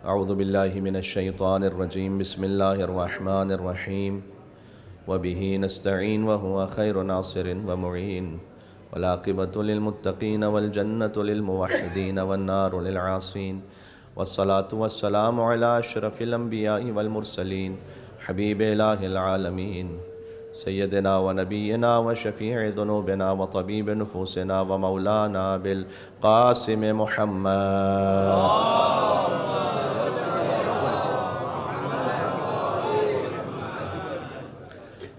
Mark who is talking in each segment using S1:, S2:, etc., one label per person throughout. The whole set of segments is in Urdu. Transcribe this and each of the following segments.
S1: اعوذ باللہ من الشیطان الرجیم بسم اللہ الرحمن الرحیم وبہ نستعین وہو خیر ناصر ومعین والعاقبۃ للمتقین والجنة للموحدین والنار للعاصین والصلاة والسلام علی اشرف الانبیاء والمرسلین حبیب الہ العالمین سیدنا و نبینا و شفیع ذنوبنا و طبیب نفوسنا و مولانا بالقاسم محمد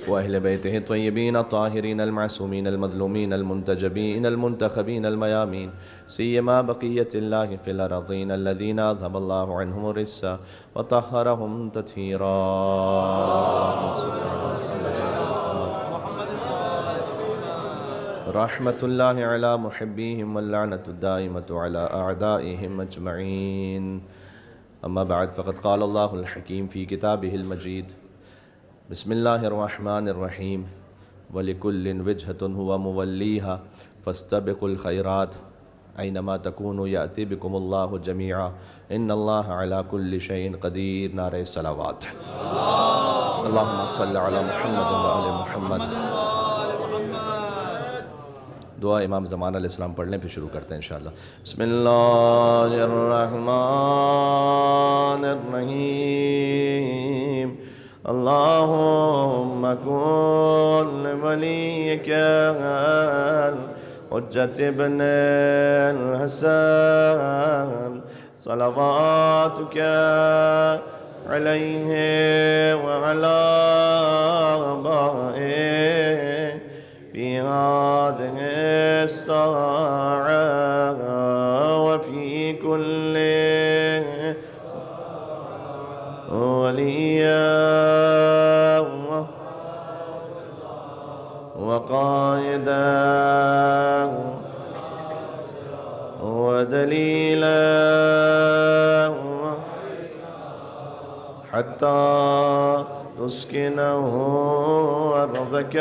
S1: وأهل بيته الطيبين الطاهرين المعصومين المظلومين المنتجبين المنتخبين الميامين سيما بقية الله في الأرضين الذين أذهب الله عنهم الرجس وطهرهم تطهيرا رحمة الله على محبيهم واللعنة الدائمة على أعدائهم أجمعين أما بعد فقد قال الله الحكيم في كتابه المجيد بسم اللہ الرحمن الرحیم وَلِكُلٍّ وِجْهَةٌ هُوَ مُوَلِّيهَا فَاسْتَبِقُوا الْخَيْرَاتِ أَيْنَمَا تَكُونُوا يَأْتِ بِكُمُ اللَّهُ جَمِيعًا إِنَّ اللَّهَ عَلَى كُلِّ شَيْءٍ قَدِيرٌ نعرہ صلوات اللہم صلی علی محمد وآل محمد دعا امام زمان علیہ السلام پڑھ لیں پھر شروع کرتے ہیں انشاءاللہ بسم اللہ الرحمن الرحیم اللهم كن لوليك الحجة ابن الحسن صلواتك عليه وعلى آبائه في هذه الساعة وفي كل وليا وقائدا ودليلا حتى تسكنه أرضك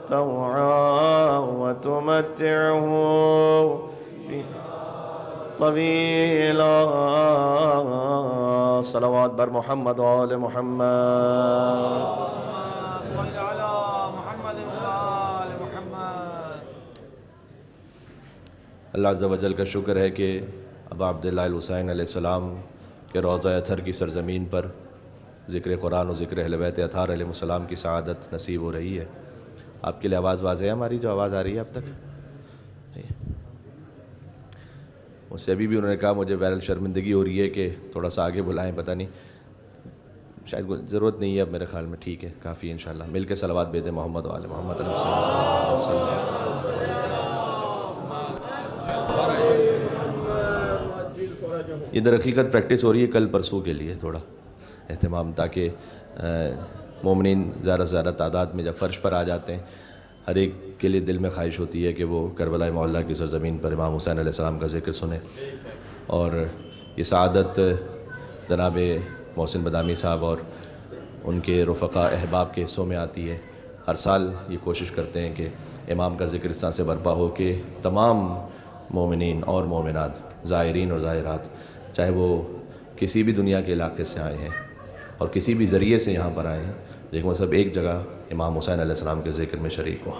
S1: طوعا وتمتعه طويلا صلوات بر محمد وآل محمد
S2: صلی علی محمد وآل محمد۔
S1: اللہ عز و جل کا شکر ہے کہ ابا عبداللہ الحسین علیہ السلام کے روضہ اطہر کی سرزمین پر ذکر قرآن و ذکر اہل بیت اطہار علیہ السلام کی سعادت نصیب ہو رہی ہے۔ آپ کے لیے آواز واضح ہے ہماری جو آواز آ رہی ہے اب تک؟ مجھ سے ابھی بھی انہوں نے کہا مجھے بہرحال شرمندگی ہو رہی ہے کہ تھوڑا سا آگے بلائیں، پتہ نہیں شاید ضرورت نہیں ہے اب میرے خیال میں، ٹھیک ہے کافی انشاءاللہ مل کے صلوات بھیجیں محمد وآل محمد علیہ السلام۔ ادھر حقیقت پریکٹس ہو رہی ہے کل پرسوں کے لیے تھوڑا اہتمام، تاکہ مومنین زیادہ سے زیادہ تعداد میں جب فرش پر آ جاتے ہیں ہر ایک کے لیے دل میں خواہش ہوتی ہے کہ وہ کربلا معلیٰ کی سرزمین پر امام حسین علیہ السلام کا ذکر سنیں، اور یہ سعادت جناب محسن بادامی صاحب اور ان کے رفقا احباب کے حصوں میں آتی ہے۔ ہر سال یہ کوشش کرتے ہیں کہ امام کا ذکر اس طرح سے برپا ہو کہ تمام مومنین اور مومنات، زائرین اور زائرات، چاہے وہ کسی بھی دنیا کے علاقے سے آئے ہیں اور کسی بھی ذریعے سے یہاں پر آئے ہیں، لیکن وہ سب ایک جگہ امام حسین علیہ السلام کے ذکر میں شریک ہوں۔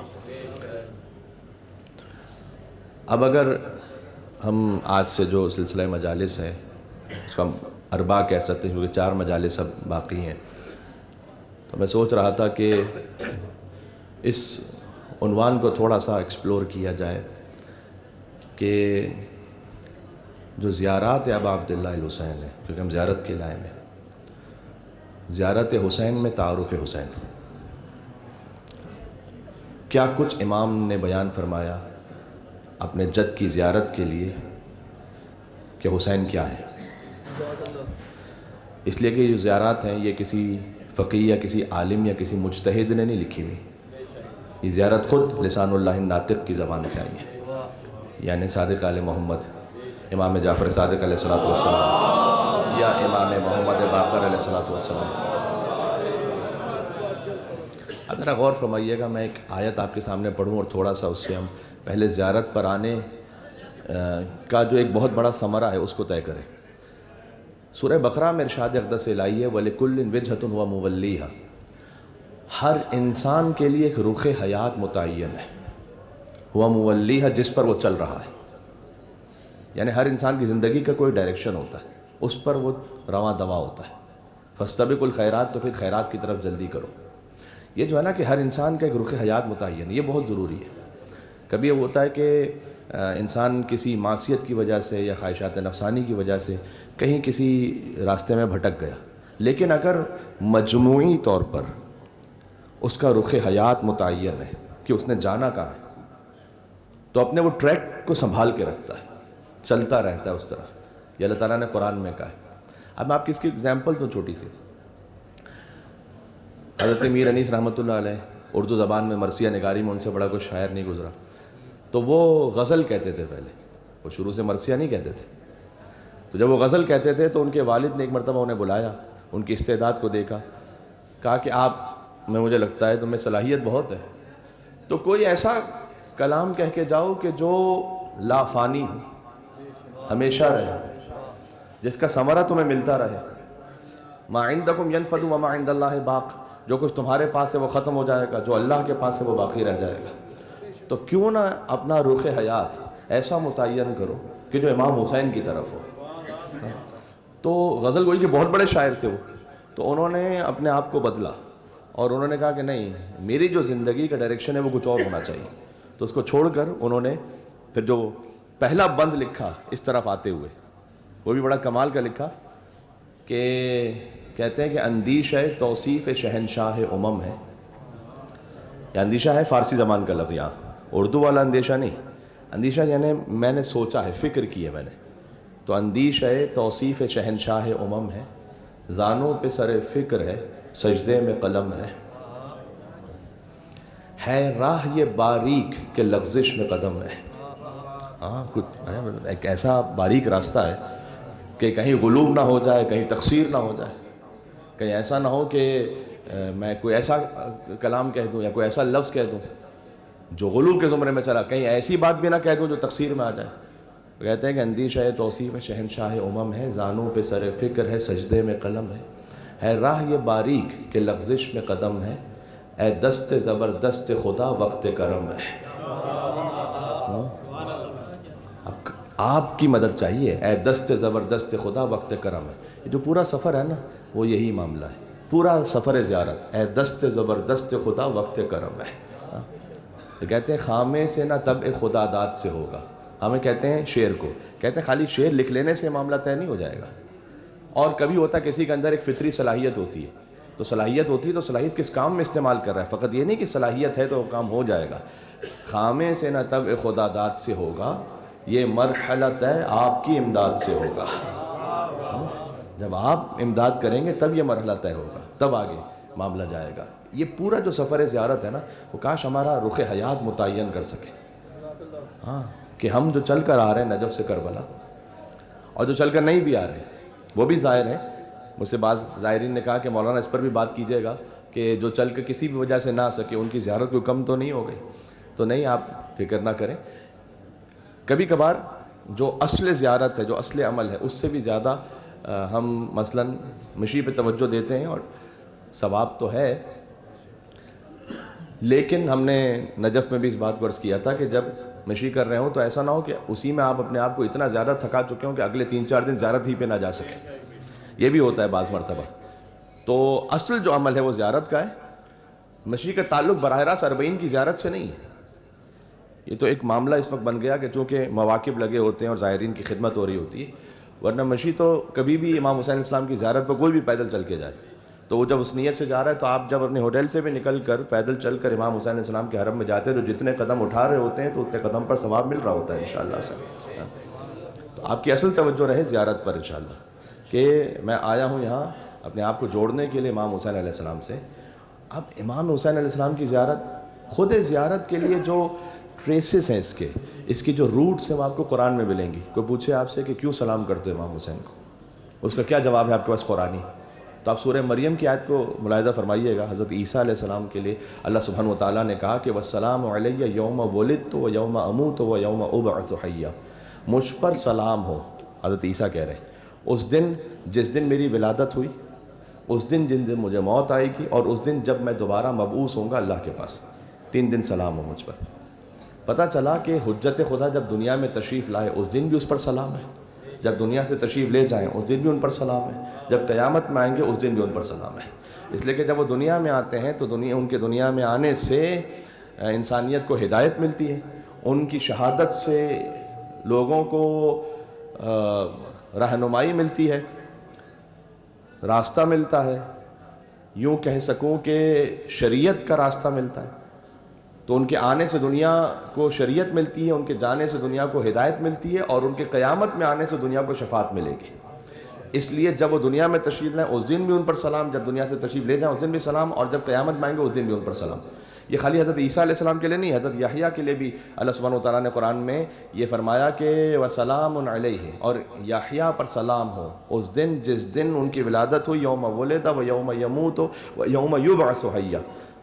S1: اب اگر ہم آج سے جو سلسلہ مجالس ہے اس کو ہم اربع کہہ سکتے ہیں کیونکہ 4 مجالس اب باقی ہیں، تو میں سوچ رہا تھا کہ اس عنوان کو تھوڑا سا ایکسپلور کیا جائے کہ جو زیارات ابا عبداللہ الحسین ہے، کیونکہ ہم زیارت کے لائے میں، زیارت حسین میں تعارف حسین، کیا کچھ امام نے بیان فرمایا اپنے جد کی زیارت کے لیے کہ حسین کیا ہے۔ اس لیے کہ یہ زیارات ہیں یہ کسی فقیہ یا کسی عالم یا کسی مجتہد نے نہیں لکھی ہوئی، یہ زیارت خود لسان اللہ الناطق کی زبان سے آئی ہے، یعنی صادق آل محمد امام جعفر صادق علیہ السلام یا امام محمد باقر علیہ السلام۔ اگر غور فرمائیے گا، میں ایک آیت آپ کے سامنے پڑھوں اور تھوڑا سا اس سے ہم پہلے زیارت پر آنے کا جو ایک بہت بڑا ثمرہ ہے اس کو طے کریں۔ سورہ بقرہ میں ارشاد اقدس الہی ہے وَلِكُلٍّ وِجْهَةٌ هُوَ مُوَلِّيهَا، ہر انسان کے لیے ایک رخ حیات متعین ہے، ہوا مولیہ، جس پر وہ چل رہا ہے. یعنی ہر انسان کی زندگی کا کوئی ڈائریکشن ہوتا ہے، اس پر وہ رواں دواں ہوتا ہے. فاستبقوا الخیرات، تو پھر خیرات کی طرف جلدی کرو. یہ جو ہے نا کہ ہر انسان کا ایک رخ حیات متعین ہے، یہ بہت ضروری ہے. کبھی یہ ہوتا ہے کہ انسان کسی معصیت کی وجہ سے یا خواہشات نفسانی کی وجہ سے کہیں کسی راستے میں بھٹک گیا، لیکن اگر مجموعی طور پر اس کا رخ حیات متعین ہے کہ اس نے جانا کہاں ہے، تو اپنے وہ ٹریک کو سنبھال کے رکھتا ہے، چلتا رہتا ہے اس طرف. یہ اللہ تعالیٰ نے قرآن میں کہا ہے. اب میں آپ کی اس کی اگزامپل دوں چھوٹی سی. حضرت میر انیس رحمۃ اللہ علیہ اردو زبان میں مرثیہ نگاری میں ان سے بڑا کوئی شاعر نہیں گزرا. تو وہ غزل کہتے تھے، پہلے وہ شروع سے مرثیہ نہیں کہتے تھے. تو جب وہ غزل کہتے تھے تو ان کے والد نے ایک مرتبہ انہیں بلایا، ان کی استعداد کو دیکھا، کہا کہ آپ میں مجھے لگتا ہے تمہیں صلاحیت بہت ہے، تو کوئی ایسا کلام کہہ کے جاؤ کہ جو لا فانی ہو، ہمیشہ رہے، جس کا ثمرہ تمہیں ملتا رہے. ما عندکم ینفد وما عند اللہ باق، جو کچھ تمہارے پاس ہے وہ ختم ہو جائے گا، جو اللہ کے پاس ہے وہ باقی رہ جائے گا. تو کیوں نہ اپنا رخ حیات ایسا متعین کرو کہ جو امام حسین کی طرف ہو. تو غزل گوئی کے بہت بڑے شاعر تھے وہ، تو انہوں نے اپنے آپ کو بدلا اور انہوں نے کہا کہ نہیں، میری جو زندگی کا ڈائریکشن ہے وہ کچھ اور ہونا چاہیے. تو اس کو چھوڑ کر انہوں نے پھر جو پہلا بند لکھا اس طرف آتے ہوئے، وہ بھی بڑا کمال کا لکھا کہ کہتے ہیں کہ اندیشہ توصیف شہنشاہ امم ہے. یہ اندیشہ ہے فارسی زبان کا لفظ، یہاں اردو والا اندیشہ نہیں. اندیشہ یعنی میں نے سوچا ہے، فکر کی ہے میں نے. تو اندیشہ توصیف شہنشاہ امم ہے، زانوں پہ سر فکر ہے، سجدے میں قلم ہے راہ یہ باریک کہ لغزش میں قدم ہے. ہاں، کچھ ایک ایسا باریک راستہ ہے کہ کہیں غلوب نہ ہو جائے، کہیں تقصیر نہ ہو جائے، کہیں ایسا نہ ہو کہ میں کوئی ایسا کلام کہہ دوں یا کوئی ایسا لفظ کہہ دوں جو غلوب کے زمرے میں چلا، کہیں ایسی بات بھی نہ کہہ دوں جو تقصیر میں آ جائے. کہتے ہیں کہ اندیشہ توصیف شہنشاہ امم ہے، زانوں پہ سر فکر ہے، سجدے میں قلم ہے راہ یہ باریک کہ لغزش میں قدم ہے، اے دست زبردست خدا وقت کرم ہے. آپ کی مدد چاہیے، اے دست زبردست خدا وقت کرم ہے. یہ جو پورا سفر ہے نا، وہ یہی معاملہ ہے، پورا سفر زیارت، اے دست زبردست خدا وقت کرم ہے. تو کہتے ہیں خامے سے نہ طبع خدا داد سے ہوگا. ہمیں کہتے ہیں شعر کو، کہتے ہیں خالی شعر لکھ لینے سے معاملہ طے نہیں ہو جائے گا. اور کبھی ہوتا ہے کسی کے اندر ایک فطری صلاحیت ہوتی ہے، تو صلاحیت ہوتی ہے تو صلاحیت کس کام میں استعمال کر رہا ہے. فقط یہ نہیں کہ صلاحیت ہے تو وہ کام ہو جائے گا. خامے سے نہ طبع خدا داد سے ہوگا، یہ مرحلہ طے آپ کی امداد سے ہوگا. جب آپ امداد کریں گے تب یہ مرحلہ طے ہوگا، تب آگے معاملہ جائے گا. یہ پورا جو سفر زیارت ہے نا، وہ کاش ہمارا رخ حیات متعین کر سکے. ہاں، کہ ہم جو چل کر آ رہے ہیں نجف سے کربلا، اور جو چل کر نہیں بھی آ رہے وہ بھی ظاہر ہیں. مجھ سے بعض زائرین نے کہا کہ مولانا اس پر بھی بات کیجیے گا کہ جو چل کر کسی بھی وجہ سے نہ آ سکے ان کی زیارت کوئی کم تو نہیں ہو گئی. تو نہیں، آپ فکر نہ کریں. کبھی کبھار جو اصل زیارت ہے، جو اصل عمل ہے، اس سے بھی زیادہ ہم مثلاً مشی پہ توجہ دیتے ہیں، اور ثواب تو ہے. لیکن ہم نے نجف میں بھی اس بات کو عرض کیا تھا کہ جب مشی کر رہے ہوں تو ایسا نہ ہو کہ اسی میں آپ اپنے آپ کو اتنا زیادہ تھکا چکے ہوں کہ اگلے 3-4 دن زیارت ہی پہ نہ جا سکیں. یہ بھی ہوتا ہے بعض مرتبہ. تو اصل جو عمل ہے وہ زیارت کا ہے. مشی کا تعلق براہ راست 40 کی زیارت سے نہیں ہے. یہ تو ایک معاملہ اس وقت بن گیا کہ چونکہ مواقب لگے ہوتے ہیں اور زائرین کی خدمت ہو رہی ہوتی ہے، ورنہ مشی تو کبھی بھی امام حسین علیہ السلام کی زیارت پر کوئی بھی پیدل چل کے جائے تو وہ جب اس نیت سے جا رہا ہے، تو آپ جب اپنے ہوٹل سے بھی نکل کر پیدل چل کر امام حسین علیہ السلام کے حرم میں جاتے ہیں تو جتنے قدم اٹھا رہے ہوتے ہیں تو اتنے قدم پر ثواب مل رہا ہوتا ہے انشاءاللہ سے. تو آپ کی اصل توجہ رہے زیارت پر انشاءاللہ، کہ میں آیا ہوں یہاں اپنے آپ کو جوڑنے کے لیے امام حسین علیہ السلام سے. اب امام حسین علیہ السلام کی زیارت، خود زیارت کے لیے جو ٹریسز ہیں اس کی جو روٹس ہیں وہ آپ کو قرآن میں ملیں گی. کوئی پوچھے آپ سے کہ کیوں سلام کرتے ہو امام حسین کو، اس کا کیا جواب ہے آپ کے پاس قرآنی. تو آپ سورہ مریم کی آیت کو ملاحظہ فرمائیے گا. حضرت عیسیٰ علیہ السلام کے لیے اللہ سبحانہ و تعالیٰ نے کہا کہ والسلام علیہ یوم ولدت و یوم اموت و یوم ابعث حیا. مجھ پر سلام ہو، حضرت عیسیٰ کہہ رہے ہیں، اس دن جس دن میری ولادت ہوئی، اس دن جن دن مجھے موت آئے گی، اور اس دن جب میں دوبارہ مبعوث ہوں گا اللہ کے پاس، 3 دن سلام ہو مجھ پر۔ پتہ چلا کہ حجت خدا جب دنیا میں تشریف لائے اس دن بھی اس پر سلام ہے، جب دنیا سے تشریف لے جائیں اس دن بھی ان پر سلام ہے، جب قیامت میں آئیں گے اس دن بھی ان پر سلام ہے۔ اس لیے کہ جب وہ دنیا میں آتے ہیں تو ان کے دنیا میں آنے سے انسانیت کو ہدایت ملتی ہے، ان کی شہادت سے لوگوں کو رہنمائی ملتی ہے، راستہ ملتا ہے، یوں کہہ سکوں کہ شریعت کا راستہ ملتا ہے۔ تو ان کے آنے سے دنیا کو شریعت ملتی ہے، ان کے جانے سے دنیا کو ہدایت ملتی ہے، اور ان کے قیامت میں آنے سے دنیا کو شفاعت ملے گی۔ اس لیے جب وہ دنیا میں تشریف لائیں اس دن بھی ان پر سلام، جب دنیا سے تشریف لے جائیں اس دن بھی سلام، اور جب قیامت میں آئیں گے اس دن بھی ان پر سلام۔ یہ خالی حضرت عیسیٰ علیہ السلام کے لیے نہیں، حضرت یحییٰ کے لیے بھی اللہ سبحانہ وتعالیٰ نے قرآن میں یہ فرمایا کہ وَسَلَامٌ عَلَيْهِ، اور یحییٰ پر سلام ہو اس دن جس دن ان کی ولادت ہوئی، یوم ولد و یوم یموت و یوم یبعث حیّا۔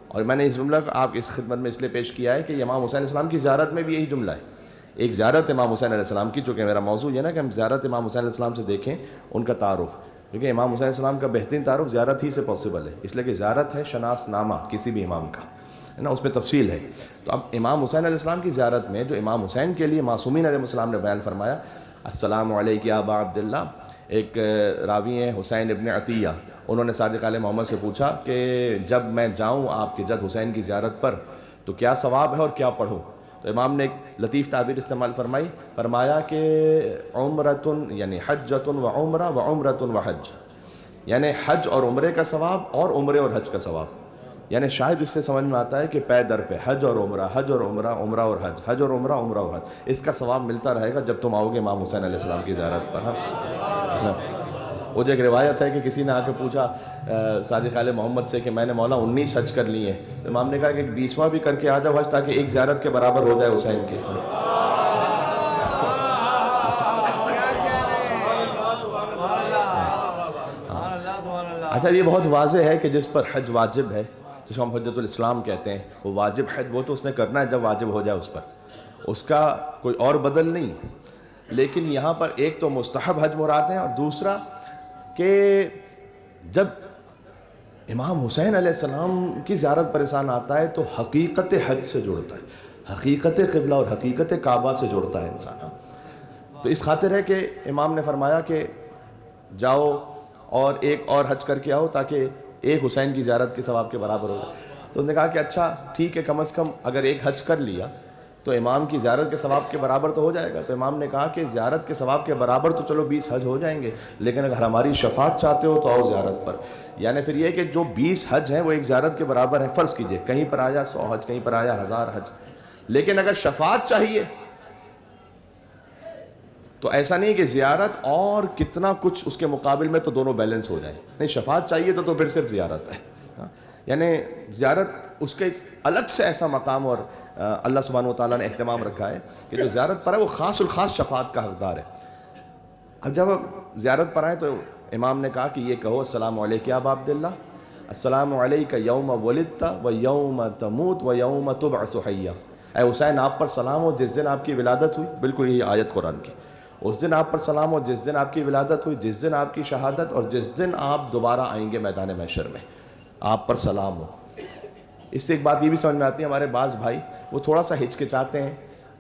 S1: اور میں نے اس جملہ کو آپ اس خدمت میں اس لیے پیش کیا ہے کہ امام حسین علیہ السلام کی زیارت میں بھی یہی جملہ ہے۔ ایک زیارت امام حسین علیہ السلام کی، چونکہ میرا موضوع یہ نا کہ ہم زیارت امام حسین علیہ السلام سے دیکھیں ان کا تعارف، کیونکہ امام حسین علیہ السلام کا بہترین تعارف زیارت ہی سے پاسبل ہے، اس لیے کہ زیارت ہے شناس نامہ کسی بھی امام کا، ہے نا، اس میں تفصیل ہے۔ تو اب امام حسین علیہ السلام کی زیارت میں جو امام حسین کے لیے معصومین علیہ السلام نے بیان فرمایا، السلام علیک یا ابا عبداللہ، ایک راوی ہیں حسین ابن عطیہ، انہوں نے صادق علیہ محمد سے پوچھا کہ جب میں جاؤں آپ کے جد حسین کی زیارت پر تو کیا ثواب ہے اور کیا پڑھوں؟ تو امام نے ایک لطیف تعبیر استعمال فرمایا کہ عمرتن یعنی حجتن و عمرہ و عمرتن و حج، یعنی حج اور عمرے کا ثواب اور عمرے اور حج کا ثواب۔ یعنی شاید اس سے سمجھ میں آتا ہے کہ پے در پہ حج اور عمرہ، حج اور عمرہ، عمرہ اور حج، حج اور عمرہ، عمرہ اور حج، اس کا ثواب ملتا رہے گا جب تم آؤ گے امام حسین علیہ السلام کی زیارت پر۔ وہ جو ایک روایت ہے کہ کسی نے آ کے پوچھا صادق علیہ محمد سے کہ میں نے مولا 19 حج کر لیے ہیں، امام نے کہا کہ 20واں بھی کر کے آ جاؤ حج تاکہ ایک زیارت کے برابر ہو جائے حسین کی۔ اچھا، یہ بہت واضح ہے کہ جس پر حج واجب ہے، جس کو ہم حجت الاسلام کہتے ہیں، وہ واجب حج وہ تو اس نے کرنا ہے جب واجب ہو جائے اس پر، اس کا کوئی اور بدل نہیں۔ لیکن یہاں پر ایک تو مستحب حج مراد ہے، اور دوسرا کہ جب امام حسین علیہ السلام کی زیارت پر انسان آتا ہے تو حقیقت حج سے جڑتا ہے، حقیقت قبلہ اور حقیقت کعبہ سے جڑتا ہے انسان۔ تو اس خاطر ہے کہ امام نے فرمایا کہ جاؤ اور ایک اور حج کر کے آؤ تاکہ ایک حسین کی زیارت کے ثواب کے برابر ہو جائے۔ تو اس نے کہا کہ اچھا ٹھیک ہے، کم از کم اگر ایک حج کر لیا تو امام کی زیارت کے ثواب کے برابر تو ہو جائے گا۔ تو امام نے کہا کہ زیارت کے ثواب کے برابر تو چلو 20 حج ہو جائیں گے، لیکن اگر ہماری شفاعت چاہتے ہو تو آؤ زیارت پر۔ یعنی پھر یہ کہ جو 20 حج ہیں وہ ایک زیارت کے برابر ہیں، فرض کیجئے کہیں پر آیا 100 حج، کہیں پر آیا 1000 حج، لیکن اگر شفاعت چاہیے تو ایسا نہیں کہ زیارت اور کتنا کچھ اس کے مقابل میں تو دونوں بیلنس ہو جائیں، نہیں، شفاعت چاہیے تو پھر صرف زیارت ہے۔ یعنی زیارت اس کے الگ سے ایسا مقام اور اللہ سبحانہ وتعالیٰ نے اہتمام رکھا ہے کہ جو زیارت پر ہے وہ خاص الخاص شفاعت کا حقدار ہے۔ اب جب زیارت پر آئیں تو امام نے کہا کہ یہ کہو السلام علیک یا ابا عبداللہ، السلام علیک یوم ولدت و یوم تموت و یوم تبعث حیا۔ اے حسین آپ پر سلام ہو جس دن آپ کی ولادت ہوئی، بالکل یہی آیت قرآن کی، اس دن آپ پر سلام ہو جس دن آپ کی ولادت ہوئی، جس دن آپ کی شہادت، اور جس دن آپ دوبارہ آئیں گے میدان محشر میں، آپ پر سلام ہو۔ اس سے ایک بات یہ بھی سمجھ میں آتی ہے، ہمارے بعض بھائی وہ تھوڑا سا ہچکچاتے ہیں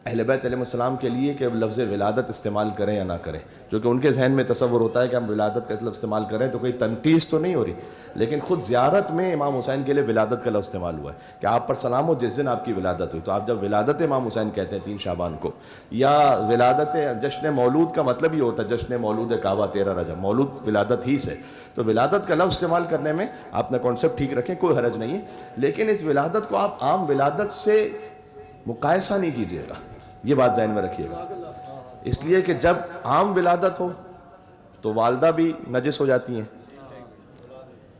S1: اہل بیت علیہ السلام کے لیے کہ لفظ ولادت استعمال کریں یا نہ کریں، جو کہ ان کے ذہن میں تصور ہوتا ہے کہ ہم ولادت کا لفظ استعمال کریں تو کوئی تنقیص تو نہیں ہو رہی، لیکن خود زیارت میں امام حسین کے لیے ولادت کا لفظ استعمال ہوا ہے کہ آپ پر سلام ہو جس دن آپ کی ولادت ہوئی۔ تو آپ جب ولادت امام حسین کہتے ہیں 3 شعبان کو، یا ولادت جشن مولود کا مطلب یہ ہوتا ہے جشن مولود کعبہ 13 رجب، مولود ولادت ہی سے، تو ولادت کا لفظ استعمال کرنے میں آپ اپنا کانسیپٹ ٹھیک رکھیں، کوئی حرج نہیں ہے، لیکن اس ولادت کو آپ عام ولادت سے مقایسہ نہیں کیجیے گا، یہ بات ذہن میں رکھیے گا، اس لیے کہ جب عام ولادت ہو تو والدہ بھی نجس ہو جاتی ہیں،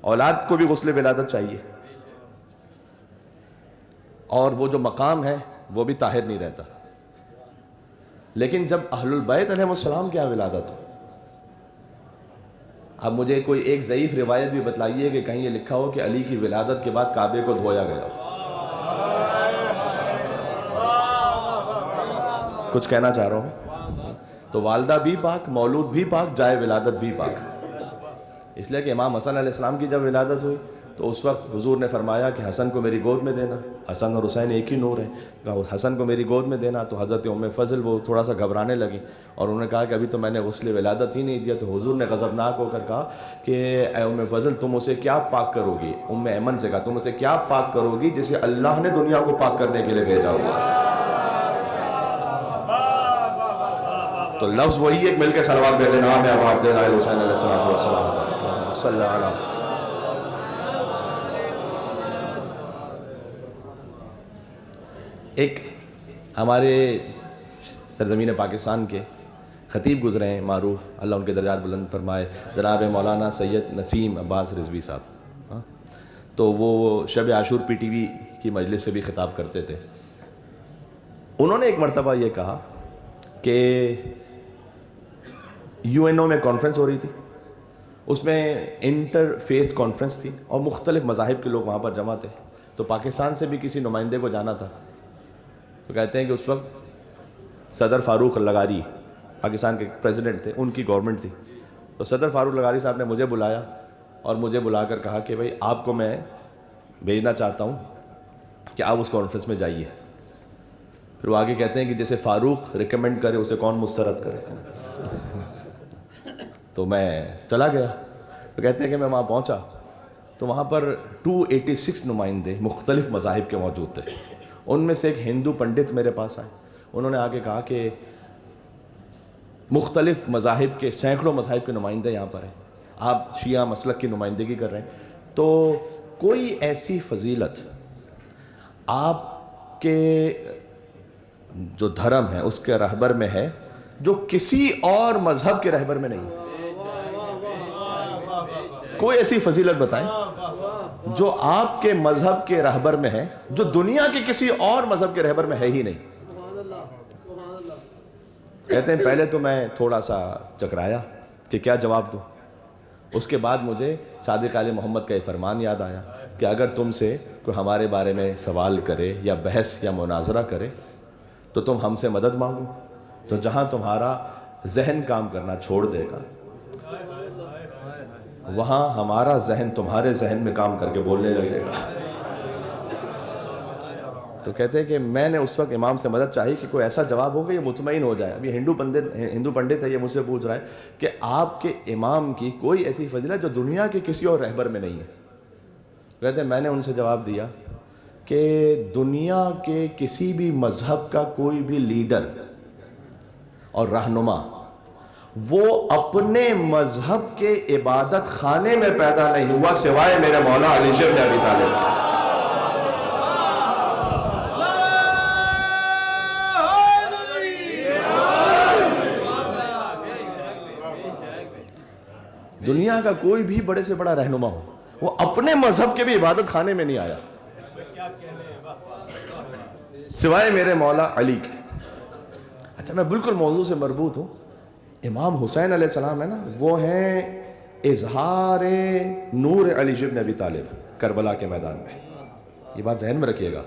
S1: اولاد کو بھی غسل ولادت چاہیے، اور وہ جو مقام ہے وہ بھی طاہر نہیں رہتا۔ لیکن جب اہل البیت علیہ السلام کی ولادت ہو، اب مجھے کوئی ایک ضعیف روایت بھی بتلائیے کہ کہیں یہ لکھا ہو کہ علی کی ولادت کے بعد کعبے کو دھویا گیا ہو۔ کچھ کہنا چاہ رہا ہوں، تو والدہ بھی پاک، مولود بھی پاک، جائے ولادت بھی پاک. اس لیے کہ امام حسن علیہ السلام کی جب ولادت ہوئی تو اس وقت حضور نے فرمایا کہ حسن کو میری گود میں دینا. حسن اور حسین ایک ہی نور ہیں. کہا حسن کو میری گود میں دینا. تو حضرت ام فضل وہ تھوڑا سا گھبرانے لگی اور انہوں نے کہا کہ ابھی تو میں نے غسل ولادت ہی نہیں دیا. تو حضور نے غضبناک ہو کر کہا کہ اے ام فضل تم اسے کیا پاک کرو گی؟ ام ایمن سے کہا تم اسے کیا پاک کرو گی جسے اللہ نے دنیا کو پاک کرنے کے لیے بھیجا ہوا. تو لفظ وہی ایک مل کے صلوات بھیج دینا میں آباد دے رہا حسین علیہ السلام صلی اللہ علیہ. ایک ہمارے سرزمین پاکستان کے خطیب گزرے ہیں معروف، اللہ ان کے درجات بلند فرمائے، جناب مولانا سید نسیم عباس رضوی صاحب. تو وہ شب عاشور پی ٹی وی کی مجلس سے بھی خطاب کرتے تھے. انہوں نے ایک مرتبہ یہ کہا کہ یو این او میں کانفرنس ہو رہی تھی، اس میں انٹر فیتھ کانفرنس تھی اور مختلف مذاہب کے لوگ وہاں پر جمع تھے. تو پاکستان سے بھی کسی نمائندے کو جانا تھا. تو کہتے ہیں کہ اس وقت صدر فاروق لغاری پاکستان کے پریزیڈنٹ تھے، ان کی گورنمنٹ تھی. تو صدر فاروق لغاری صاحب نے مجھے بلایا اور مجھے بلا کر کہا کہ بھئی آپ کو میں بھیجنا چاہتا ہوں کہ آپ اس کانفرنس میں جائیے. پھر وہ آگے کہتے ہیں کہ جیسے فاروق ریکمینڈ کرے اسے کون مسترد کرے. تو میں چلا گیا. تو کہتے ہیں کہ میں وہاں پہنچا تو وہاں پر 286 نمائندے مختلف مذاہب کے موجود تھے. ان میں سے ایک ہندو پنڈت میرے پاس آئے. انہوں نے آگے کہا کہ مختلف مذاہب کے سینکڑوں مذاہب کے نمائندے یہاں پر ہیں، آپ شیعہ مسلک کی نمائندگی کر رہے ہیں، تو کوئی ایسی فضیلت آپ کے جو دھرم ہے اس کے رہبر میں ہے جو کسی اور مذہب کے رہبر میں نہیں ہے. کوئی ایسی فضیلت بتائیں جو آپ کے مذہب کے رہبر میں ہے جو دنیا کے کسی اور مذہب کے رہبر میں ہے ہی نہیں. کہتے ہیں پہلے تو میں تھوڑا سا چکرایا کہ کیا جواب دوں. اس کے بعد مجھے صادق آل محمد کا یہ فرمان یاد آیا کہ اگر تم سے کوئی ہمارے بارے میں سوال کرے یا بحث یا مناظرہ کرے تو تم ہم سے مدد مانگو. تو جہاں تمہارا ذہن کام کرنا چھوڑ دے گا وہاں ہمارا ذہن تمہارے ذہن میں کام کر کے بولنے لگے گا. تو کہتے ہیں کہ میں نے اس وقت امام سے مدد چاہی کہ کوئی ایسا جواب ہو کہ یہ مطمئن ہو جائے. ابھی ہندو پنڈت ہے، یہ مجھ سے پوچھ رہا ہے کہ آپ کے امام کی کوئی ایسی فضیلت جو دنیا کے کسی اور رہبر میں نہیں ہے. کہتے ہیں میں نے ان سے جواب دیا کہ دنیا کے کسی بھی مذہب کا کوئی بھی لیڈر اور رہنما وہ اپنے مذہب کے عبادت خانے میں پیدا نہیں ہوا سوائے میرے مولا علی بن ابی طالب. دنیا کا کوئی بھی بڑے سے بڑا رہنما ہو وہ اپنے مذہب کے بھی عبادت خانے میں نہیں آیا سوائے میرے مولا علی کے. اچھا میں بالکل موضوع سے مربوط ہوں. امام حسین علیہ السلام ہے نا، وہ ہیں اظہار نور علی بن ابی طالب کربلا کے میدان میں. یہ بات ذہن میں رکھیے گا،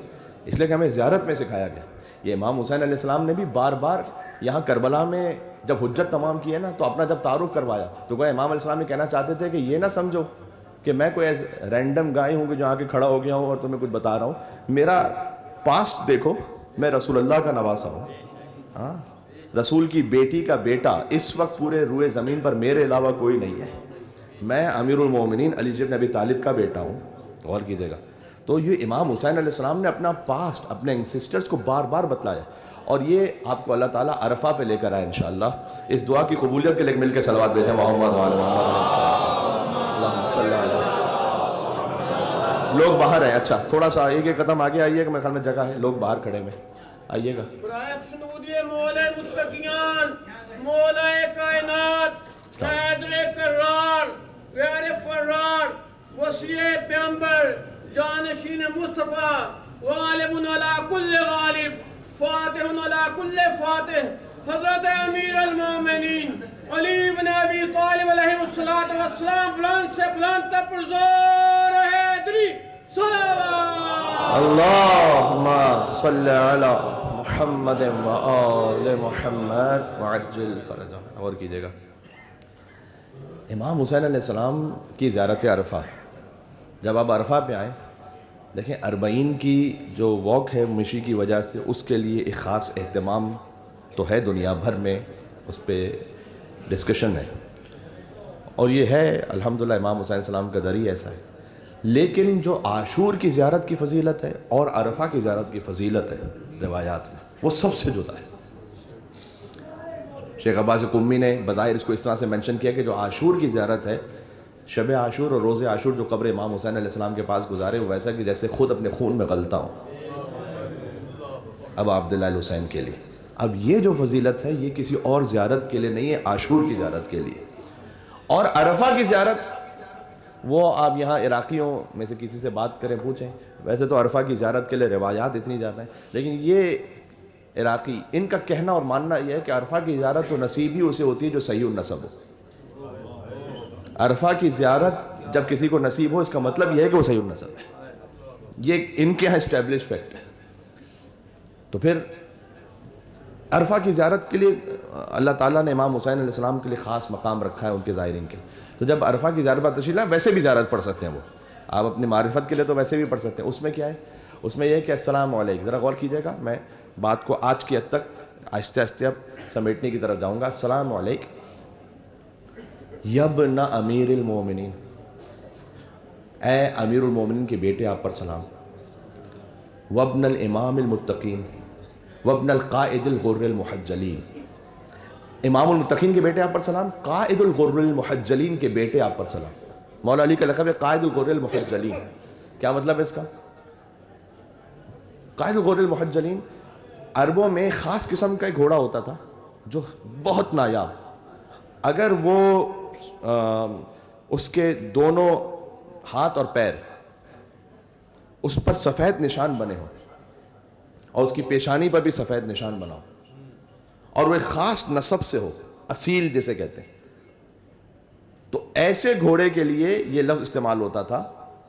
S1: اس لیے کہ ہمیں زیارت میں سکھایا گیا. یہ امام حسین علیہ السلام نے بھی بار بار یہاں کربلا میں جب حجت تمام کی ہے نا تو اپنا جب تعارف کروایا تو وہ امام علیہ السلام نے کہنا چاہتے تھے کہ یہ نہ سمجھو کہ میں کوئی رینڈم گائے ہوں کہ جو آ کے کھڑا ہو گیا ہوں اور تمہیں کچھ بتا رہا ہوں. میرا پاسٹ دیکھو، میں رسول اللہ کا نواسا ہوں. ہاں، رسول کی بیٹی کا بیٹا اس وقت پورے روئے زمین پر میرے علاوہ کوئی نہیں ہے. میں امیر المومنین علی بن ابی طالب کا بیٹا ہوں. غور کیجئے گا. تو یہ امام حسین علیہ السلام نے اپنا پاسٹ اپنے انسسٹرز کو بار بار بتلایا اور یہ آپ کو اللہ تعالیٰ عرفہ پہ لے کر آئے انشاءاللہ. اس دعا کی قبولیت کے لیے مل کے صلوات بھیجیں محمد وعلی محمد صلی اللہ علیہ وسلم. لوگ باہر ہیں. اچھا تھوڑا سا ایک ایک قدم آگے آئیے کہ میرے خیال میں جگہ ہے. لوگ باہر کھڑے ہوئے آئیے گا.
S3: مولا متقیان، مولا کائنات، حیدر کرار، پیارے فرار، وسیع پیغمبر، جانشین مصطفیٰ، غالب علی کل غالب، فاتح علی کل فاتح، حضرت امیر المومنین علی بن ابی طالب علیہ السلام بلند سے بلند تک پر زور حیدری صلوات.
S1: اللہم صلی علی محمد و آل محمد وعجل فرجهم. اور کیجیے گا. امام حسین علیہ السلام کی زیارت عرفہ، جب آپ عرفہ پہ آئیں دیکھیں 40 کی جو واک ہے مشی کی وجہ سے، اس کے لیے ایک خاص اہتمام تو ہے، دنیا بھر میں اس پہ ڈسکشن ہے، اور یہ ہے الحمدللہ امام حسین علیہ السلام کا در ہی ایسا ہے. لیکن جو عاشور کی زیارت کی فضیلت ہے اور عرفہ کی زیارت کی فضیلت ہے روایات میں، وہ سب سے جدا ہے. شیخ عباس قمی نے بظاہر اس کو اس طرح سے منشن کیا کہ جو عاشور کی زیارت ہے، شب عاشور اور روز عاشور جو قبر امام حسین علیہ السلام کے پاس گزارے، وہ ویسا کہ جیسے خود اپنے خون میں غلطا ہوں اب عبداللہ الحسین کے لیے. اب یہ جو فضیلت ہے یہ کسی اور زیارت کے لیے نہیں ہے، عاشور کی زیارت کے لیے. اور عرفہ کی زیارت، وہ آپ یہاں عراقیوں میں سے کسی سے بات کریں پوچھیں، ویسے تو عرفہ کی زیارت کے لیے روایات اتنی زیادہ ہیں، لیکن یہ عراقی ان کا کہنا اور ماننا یہ ہے کہ عرفہ کی زیارت تو نصیب ہی اسے ہوتی ہے جو صحیح النسب ہو. عرفہ کی زیارت جب کسی کو نصیب ہو اس کا مطلب یہ ہے کہ وہ صحیح النسب ہے. یہ ان کے یہاں اسٹیبلش فیکٹ ہے. تو پھر عرفہ کی زیارت کے لیے اللہ تعالیٰ نے امام حسین علیہ السلام کے لیے خاص مقام رکھا ہے ان کے زائرین کے. تو جب عرفہ کی زیارت پر تشریف لائیں، ویسے بھی زیارت پڑھ سکتے ہیں، وہ آپ اپنی معرفت کے لیے تو ویسے بھی پڑھ سکتے ہیں. اس میں کیا ہے؟ اس میں یہ ہے کہ السلام علیکم. ذرا غور کیجیے گا، میں بات کو آج کی حد تک آہستہ آہستہ اب سمیٹنے کی طرف جاؤں گا. السلام علیکم یبن امیر المومنین، اے امیر المومنین کے بیٹے آپ پر سلام. وابن الامام المتقین وابن القائد الغر المحجلین، امام المتقین کے بیٹے آپ پر سلام، قائد الغر المحجلین کے بیٹے آپ پر سلام. مولا علی کا لقب ہے قائد الغر المحجلین. کیا مطلب ہے اس کا؟ قائد الغر المحجلین، عربوں میں خاص قسم کا ایک گھوڑا ہوتا تھا جو بہت نایاب، اگر وہ اس کے دونوں ہاتھ اور پیر اس پر سفید نشان بنے ہوں اور اس کی پیشانی پر بھی سفید نشان بنا ہو، اور وہ ایک خاص نسب سے ہو، اصیل جسے کہتے ہیں، تو ایسے گھوڑے کے لیے یہ لفظ استعمال ہوتا تھا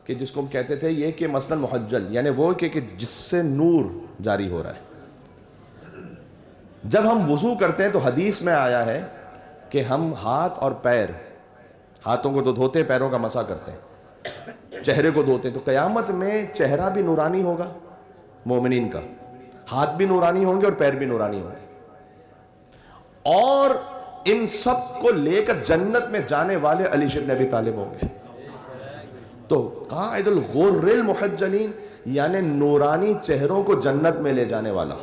S1: کہ جس کو ہم کہتے تھے یہ کہ مثلا محجل، یعنی وہ کہ جس سے نور جاری ہو رہا ہے. جب ہم وضو کرتے ہیں تو حدیث میں آیا ہے کہ ہم ہاتھ اور پیر، ہاتھوں کو تو دھوتے ہیں، پیروں کا مسح کرتے ہیں، چہرے کو دھوتے ہیں، تو قیامت میں چہرہ بھی نورانی ہوگا مومنین کا، ہاتھ بھی نورانی ہوں گے اور پیر بھی نورانی ہوں گے، اور ان سب کو لے کر جنت میں جانے والے علی بن ابی طالب ہوں گے. تو قائد الغر المحجلین یعنی نورانی چہروں کو جنت میں لے جانے والا،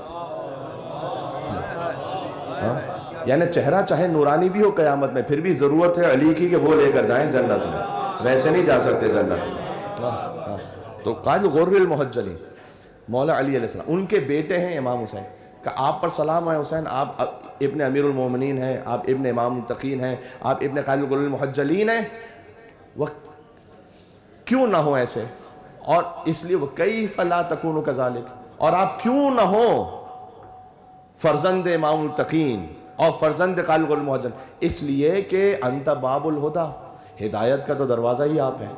S1: یعنی چہرہ چاہے نورانی بھی ہو قیامت میں، پھر بھی ضرورت ہے علی کی کہ وہ لے کر جائیں جنت میں، ویسے نہیں جا سکتے جنت میں. تو قائد الغر المحجلین مولا علی علیہ السلام، ان کے بیٹے ہیں امام حسین. کہ آپ پر سلام ہے حسین، آپ ابن امیر المومنین ہیں، آپ ابن امام المتقین ہیں، آپ ابن قائد الغر المحجلین ہیں. وہ کیوں نہ ہو ایسے، اور اس لیے وہ کیف لا تکونوا کذالک، اور آپ کیوں نہ ہو فرزند امام المتقین اور فرزند قائد الغر المحجلین، اس لیے کہ انت باب الہدیٰ، ہدایت کا تو دروازہ ہی آپ ہیں،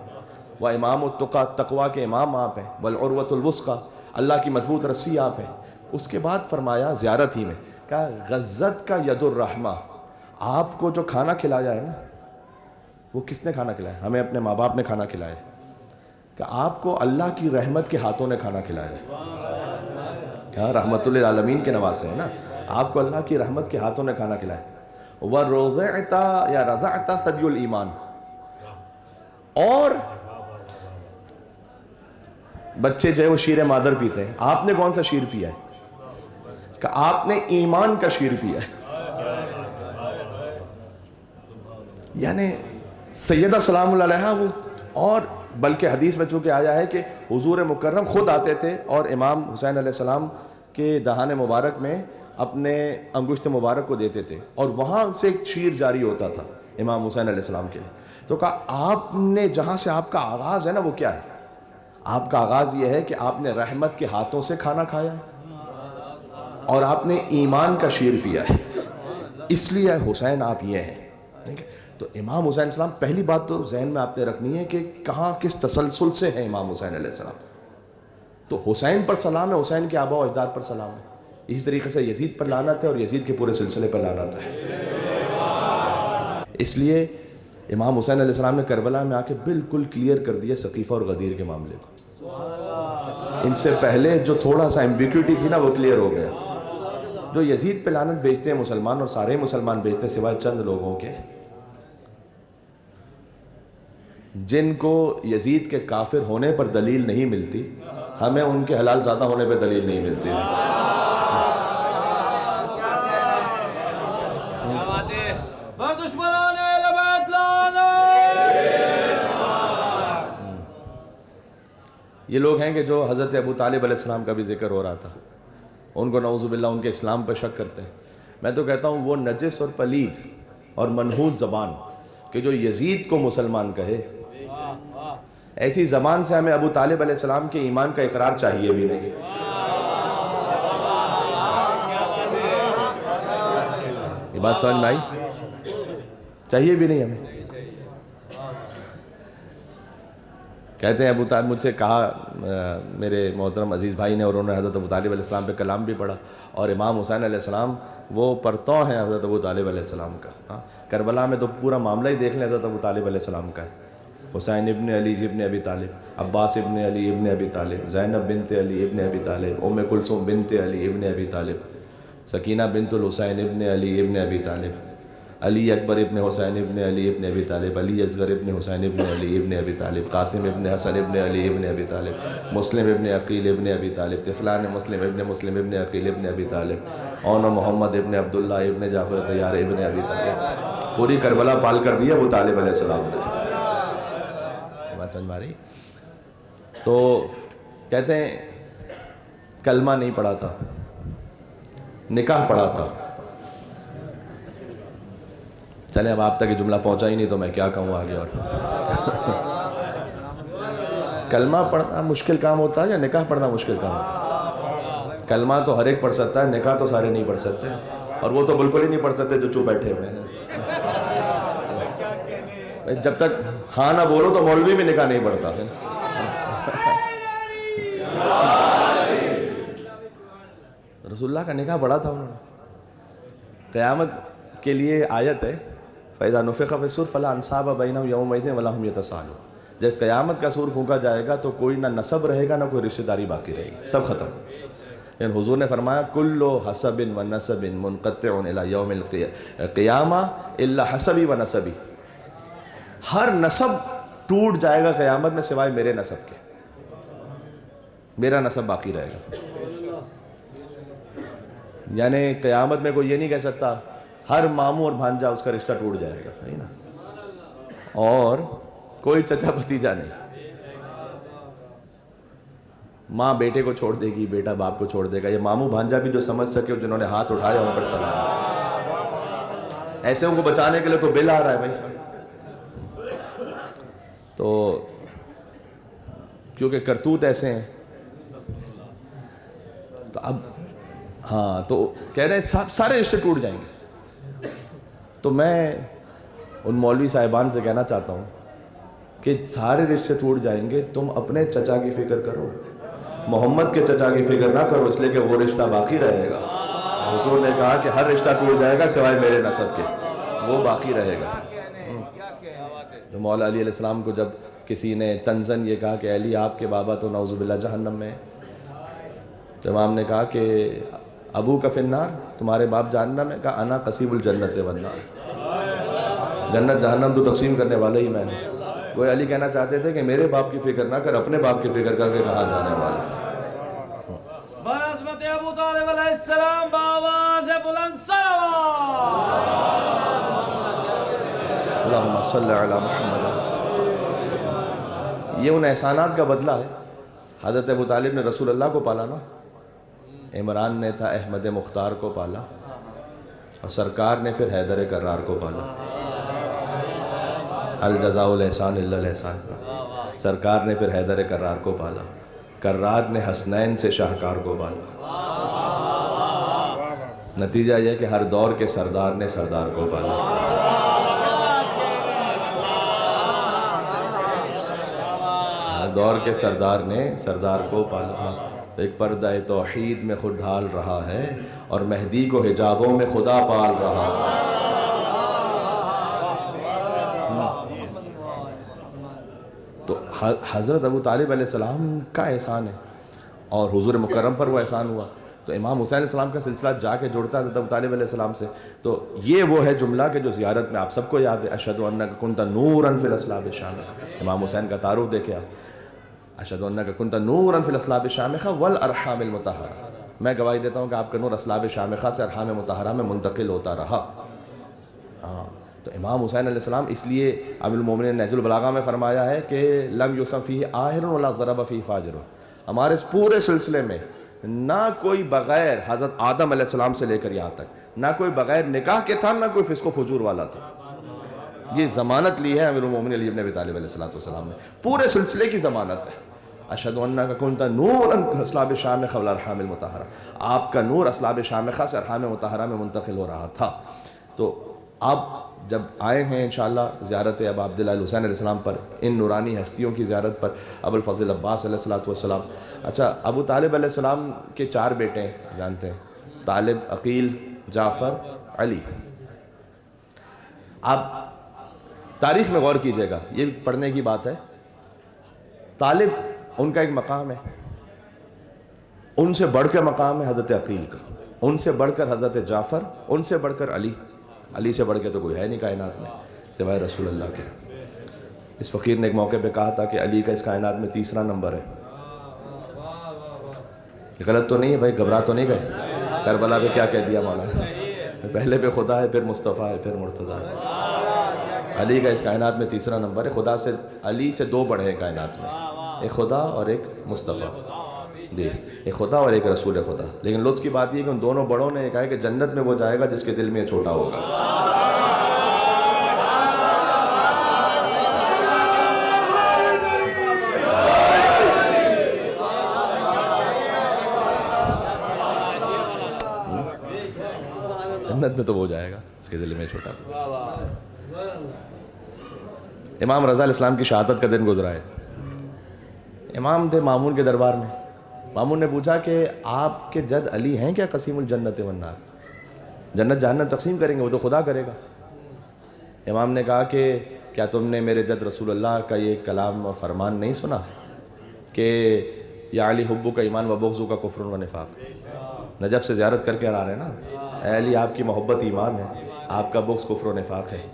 S1: وہ امام التقیٰ، تقوی کے امام آپ ہیں، والعروۃ الوثقیٰ، اللہ کی مضبوط رسی آپ ہیں. اس کے بعد فرمایا زیارت ہی میں کہا غزت کا ید الرحمہ، آپ کو جو کھانا کھلایا ہے نا، وہ کس نے کھانا کھلایا؟ ہمیں اپنے ماں باپ نے کھانا کھلایا، کہ آپ کو اللہ کی رحمت کے ہاتھوں نے کھانا کھلایا ہے، رحمت للعالمین کے نواسے ہیں نا، آپ کو اللہ کی رحمت کے ہاتھوں نے کھانا کھلایا. وَرُزِعْتَ یا رَزَعْتَ ثَدْيُ الْایمان، اور بچے جو ہے وہ شیر مادر پیتے ہیں، آپ نے کون سا شیر پیا ہے؟ کہ آپ نے ایمان کا شیر پیا ہے. یعنی سیدہ سلام اللہ علیہا وہ، اور بلکہ حدیث میں چونکہ آیا ہے کہ حضور مکرم خود آتے تھے اور امام حسین علیہ السلام کے دہان مبارک میں اپنے انگشت مبارک کو دیتے تھے، اور وہاں سے ایک شیر جاری ہوتا تھا امام حسین علیہ السلام کے. تو کہا آپ نے جہاں سے آپ کا آغاز ہے نا وہ کیا ہے؟ آپ کا آغاز یہ ہے کہ آپ نے رحمت کے ہاتھوں سے کھانا کھایا ہے اور آپ نے ایمان کا شیر پیا ہے، اس لیے حسین آپ یہ ہیں. تو امام حسین السلام، پہلی بات تو ذہن میں آپ نے رکھنی ہے کہ کہاں کس تسلسل سے ہے امام حسین علیہ السلام. تو حسین پر سلام ہے، حسین کے آباء و اجداد پر سلام ہے. اسی طریقے سے یزید پر لعنت ہے اور یزید کے پورے سلسلے پر لعنت ہے۔ اس لیے امام حسین علیہ السلام نے کربلا میں آ کے بالکل کلیئر کر دیا ثقیفہ اور غدیر کے معاملے کو۔ ان سے پہلے جو تھوڑا سا ایمبیگوٹی تھی نا وہ کلیئر ہو گیا۔ جو یزید پہ لعنت بھیجتے ہیں مسلمان، اور سارے مسلمان بھیجتے ہیں سوائے چند لوگوں کے، جن کو یزید کے کافر ہونے پر دلیل نہیں ملتی، ہمیں ان کے حلال زادہ ہونے پہ دلیل نہیں ملتی۔ یہ لوگ ہیں کہ جو حضرت ابو طالب علیہ السلام کا بھی ذکر ہو رہا تھا، ان کو نعوذ باللہ ان کے اسلام پہ شک کرتے ہیں۔ میں تو کہتا ہوں وہ نجس اور پلید اور منحوس زبان کہ جو یزید کو مسلمان کہے، ایسی زبان سے ہمیں ابو طالب علیہ السلام کے ایمان کا اقرار چاہیے بھی نہیں۔ یہ بات سمجھ میں آئی؟ چاہیے بھی نہیں ہمیں۔ کہتے ہیں ابو طالب، مجھ سے کہا میرے محترم عزیز بھائی نے، اور انہوں نے حضرت ابو طالب علیہ السلام پہ کلام بھی پڑھا، اور امام حسین علیہ السلام وہ پرتو ہیں حضرت ابو طالب علیہ السلام کا۔ کربلا میں تو پورا معاملہ ہی دیکھ لیں حضرت ابو طالب علیہ السلام کا ہے۔ حسین ابن علی ابن ابی طالب، عباس ابن علی ابن ابی طالب، زینب بنت علی ابن ابی طالب، ام کلثوم بنت علی ابن ابی طالب، سکینہ بنت الحسین ابن علی ابن ابی طالب، علی اکبر ابن حسین ابن علی ابن ابی طالب، علی اصغر ابن حسین ابن علی ابن ابی طالب، قاسم ابن حسن ابن علی ابن ابی طالب، مسلم ابن عقیل ابن ابی طالب، طفلان مسلم ابن عقیل ابن ابی طالب، اون محمد ابن عبداللہ ابن جعفر طیار ابن ابی طالب۔ پوری کربلا پال کر دی ابو طالب علیہ السلام نے۔ بات سمجھ میں آ رہی؟ تو کہتے ہیں کلمہ نہیں پڑھا تھا، نکاح پڑھا تھا۔ چلیں اب آپ تک یہ جملہ پہنچا ہی نہیں تو میں کیا کہوں آگے۔ اور کلمہ پڑھنا مشکل کام ہوتا ہے یا نکاح پڑھنا مشکل کام ہوتا ہے؟ کلمہ تو ہر ایک پڑھ سکتا ہے، نکاح تو سارے نہیں پڑھ سکتے، اور وہ تو بالکل ہی نہیں پڑھ سکتے جو چپ بیٹھے ہوئے ہیں۔ جب تک ہاں نہ بولو تو مولوی بھی نکاح نہیں پڑھتا ہے۔ رسول اللہ کا نکاح پڑھا تھا انہوں نے۔ قیامت کے لیے آیت ہے، فَإِذَا نُفِخَ فِي الصُّورِ فَلَا أَنْسَابَ بَيْنَهُمْ يَوْمَئِذٍ وَلَا هُمْ يَتَسَاءَلُونَ۔ جب قیامت کا سور پھونکا جائے گا تو کوئی نہ نسب رہے گا، نہ کوئی رشتہ داری باقی رہے گی، سب ختم۔ یعنی حضور نے فرمایا کل حسب و نسب منقطع الی یوم القیامہ الا حسبی و نسبی۔ ہر نسب ٹوٹ جائے گا قیامت میں سوائے میرے نسب کے، میرا نسب باقی رہے گا۔ یعنی قیامت میں کوئی یہ نہیں کہہ سکتا ہر ماموں اور بھانجا اس کا رشتہ ٹوٹ جائے گا، صحیح نا، اور کوئی چچا بھتیجا نہیں۔ ماں بیٹے کو چھوڑ دے گی، بیٹا باپ کو چھوڑ دے گا۔ یہ ماموں بھانجا بھی جو سمجھ سکے، جنہوں نے ہاتھ اٹھایا ان پر سلام۔ ایسے ان کو بچانے کے لیے تو بل آ رہا ہے بھائی۔ تو کیونکہ کرتوت ایسے ہیں تو اب ہاں تو کہہ رہے ہیں سارے رشتے ٹوٹ جائیں گے۔ تو میں ان مولوی صاحبان سے کہنا چاہتا ہوں کہ سارے رشتے ٹوٹ جائیں گے، تم اپنے چچا کی فکر کرو، محمد کے چچا کی فکر نہ کرو، اس لیے کہ وہ رشتہ باقی رہے گا۔ حضور نے کہا کہ ہر رشتہ ٹوٹ جائے گا سوائے میرے نسب کے، وہ باقی رہے گا۔ تو مولا علی علیہ السلام کو جب کسی نے تنزن یہ کہا کہ علی آپ کے بابا تو نعوذ باللہ جہنم میں، تو امام نے کہا کہ ابو کا فی النار، تمہارے باپ جہنم میں؟ کہا انا قسیم الجنت والنار، جنت جہنم تو تقسیم کرنے والا ہی میں نے۔ وہ علی کہنا چاہتے تھے کہ میرے باپ کی فکر نہ کر، اپنے باپ کی فکر کر کے کہاں جانے والا۔
S2: بنسبت ابو طالب علیہ السلام بآواز بلند صلوات۔
S1: اللہم صلی علی محمد۔ یہ ان احسانات کا بدلہ ہے۔ حضرت ابو طالب نے رسول اللہ کو پالا نا، عمران نے تھا احمد مختار کو پالا، اور سرکار نے پھر حیدر کرار کو پالا۔ الجزاء الاحسان الا الاحسان۔ سرکار نے پھر حیدر کرار کو پالا، کرار نے حسنین سے شاہکار کو پالا۔ نتیجہ یہ کہ ہر دور کے سردار نے سردار کو پالا۔ ہر دور کے سردار نے سردار کو پالا۔ ایک پردہ توحید میں خود ڈھال رہا ہے اور مہدی کو حجابوں میں خدا پال رہا ہے۔ تو حضرت ابو طالب علیہ السلام کا احسان ہے اور حضور مکرم پر وہ احسان ہوا۔ تو امام حسین علیہ السلام کا سلسلہ جا کے جوڑتا ہے حضرت ابو طالب علیہ السلام سے۔ تو یہ وہ ہے جملہ کہ جو زیارت میں آپ سب کو یاد ہے، اشہد انک کنت نورا فی الاصلاب الشامخہ۔ امام حسین کا تعارف دیکھیں آپ، اشہد انک کنت نورا فی الاصلاب الشامخہ والارحام المطہرہ، میں گواہی دیتا ہوں کہ آپ کا نور اصلاب شامخہ سے ارحام مطہرہ میں منتقل ہوتا رہا۔ ہاں، تو امام حسین علیہ السلام اس لیے امیر المومنین نہج البلاغہ میں فرمایا ہے کہ لم یوسم فیہ آہر ولا ضرب فیہ فاجر، ہمارے اس پورے سلسلے میں نہ کوئی بغیر حضرت آدم علیہ السلام سے لے کر یہاں تک نہ کوئی بغیر نکاح کے تھا، نہ کوئی فسق و فجور والا تھا۔ یہ ضمانت لی ہے امیر المومنین علی بن ابی طالب علیہ السلام نے، پورے سلسلے کی ضمانت ہے۔ اشہد انک کنت نورا فی الاصلاب الشامخہ والارحام المطہرہ، آپ کا نور اصلاب شامخہ سے ارحام مطہرہ میں منتقل ہو رہا تھا۔ تو آپ جب آئے ہیں انشاءاللہ زیارت ابا عبداللہ الحسین علیہ السلام پر، ان نورانی ہستیوں کی زیارت پر، ابو الفضل عباس علیہ السلام۔ اچھا، ابو طالب علیہ السلام کے 4 بیٹے ہیں، جانتے ہیں، طالب، عقیل، جعفر، علی۔ آپ تاریخ میں غور کیجئے گا، یہ پڑھنے کی بات ہے۔ طالب ان کا ایک مقام ہے، ان سے بڑھ کر مقام ہے حضرت عقیل کا، ان سے بڑھ کر حضرت جعفر، ان سے بڑھ کر علی، علی سے بڑھ کے تو کوئی ہے نہیں کائنات میں سوائے رسول اللہ کے۔ اس فقیر نے ایک موقع پہ کہا تھا کہ علی کا اس کائنات میں 3را نمبر ہے۔ غلط تو نہیں ہے بھائی، گھبرا تو نہیں گئے؟ کربلا پہ کیا کہہ دیا مولانا؟ پہلے پہ خدا ہے، پھر مصطفیٰ ہے، پھر مرتضیٰ ہے۔ علی کا اس کائنات میں 3را نمبر ہے۔ خدا سے علی سے 2 بڑے ہیں کائنات میں، ایک خدا اور ایک مصطفیٰ، جی، ایک خدا اور ایک رسول خدا۔ لیکن لطف کی بات یہ کہ ان دونوں بڑوں نے کہا کہ جنت میں وہ جائے گا جس کے دل میں یہ چھوٹا ہوگا۔ جنت میں تو وہ جائے گا اس کے دل میں چھوٹا ہوگا۔ امام رضا علیہ السلام کی شہادت کا دن گزرا ہے۔ امام تھے مامون کے دربار میں، مامون نے پوچھا کہ آپ کے جد علی ہیں کیا قسیم الجنت والنار، جنت جہنم تقسیم کریں گے؟ وہ تو خدا کرے گا۔ امام نے کہا کہ کیا تم نے میرے جد رسول اللہ کا یہ کلام اور فرمان نہیں سنا کہ یا علی حبو کا ایمان و بغضو کا کفر و نفاق؟ نجف سے زیارت کر کے آ رہے ہیں نا، اے علی آپ کی محبت ایمان ہے، آپ کا بغض کفر و نفاق ہے۔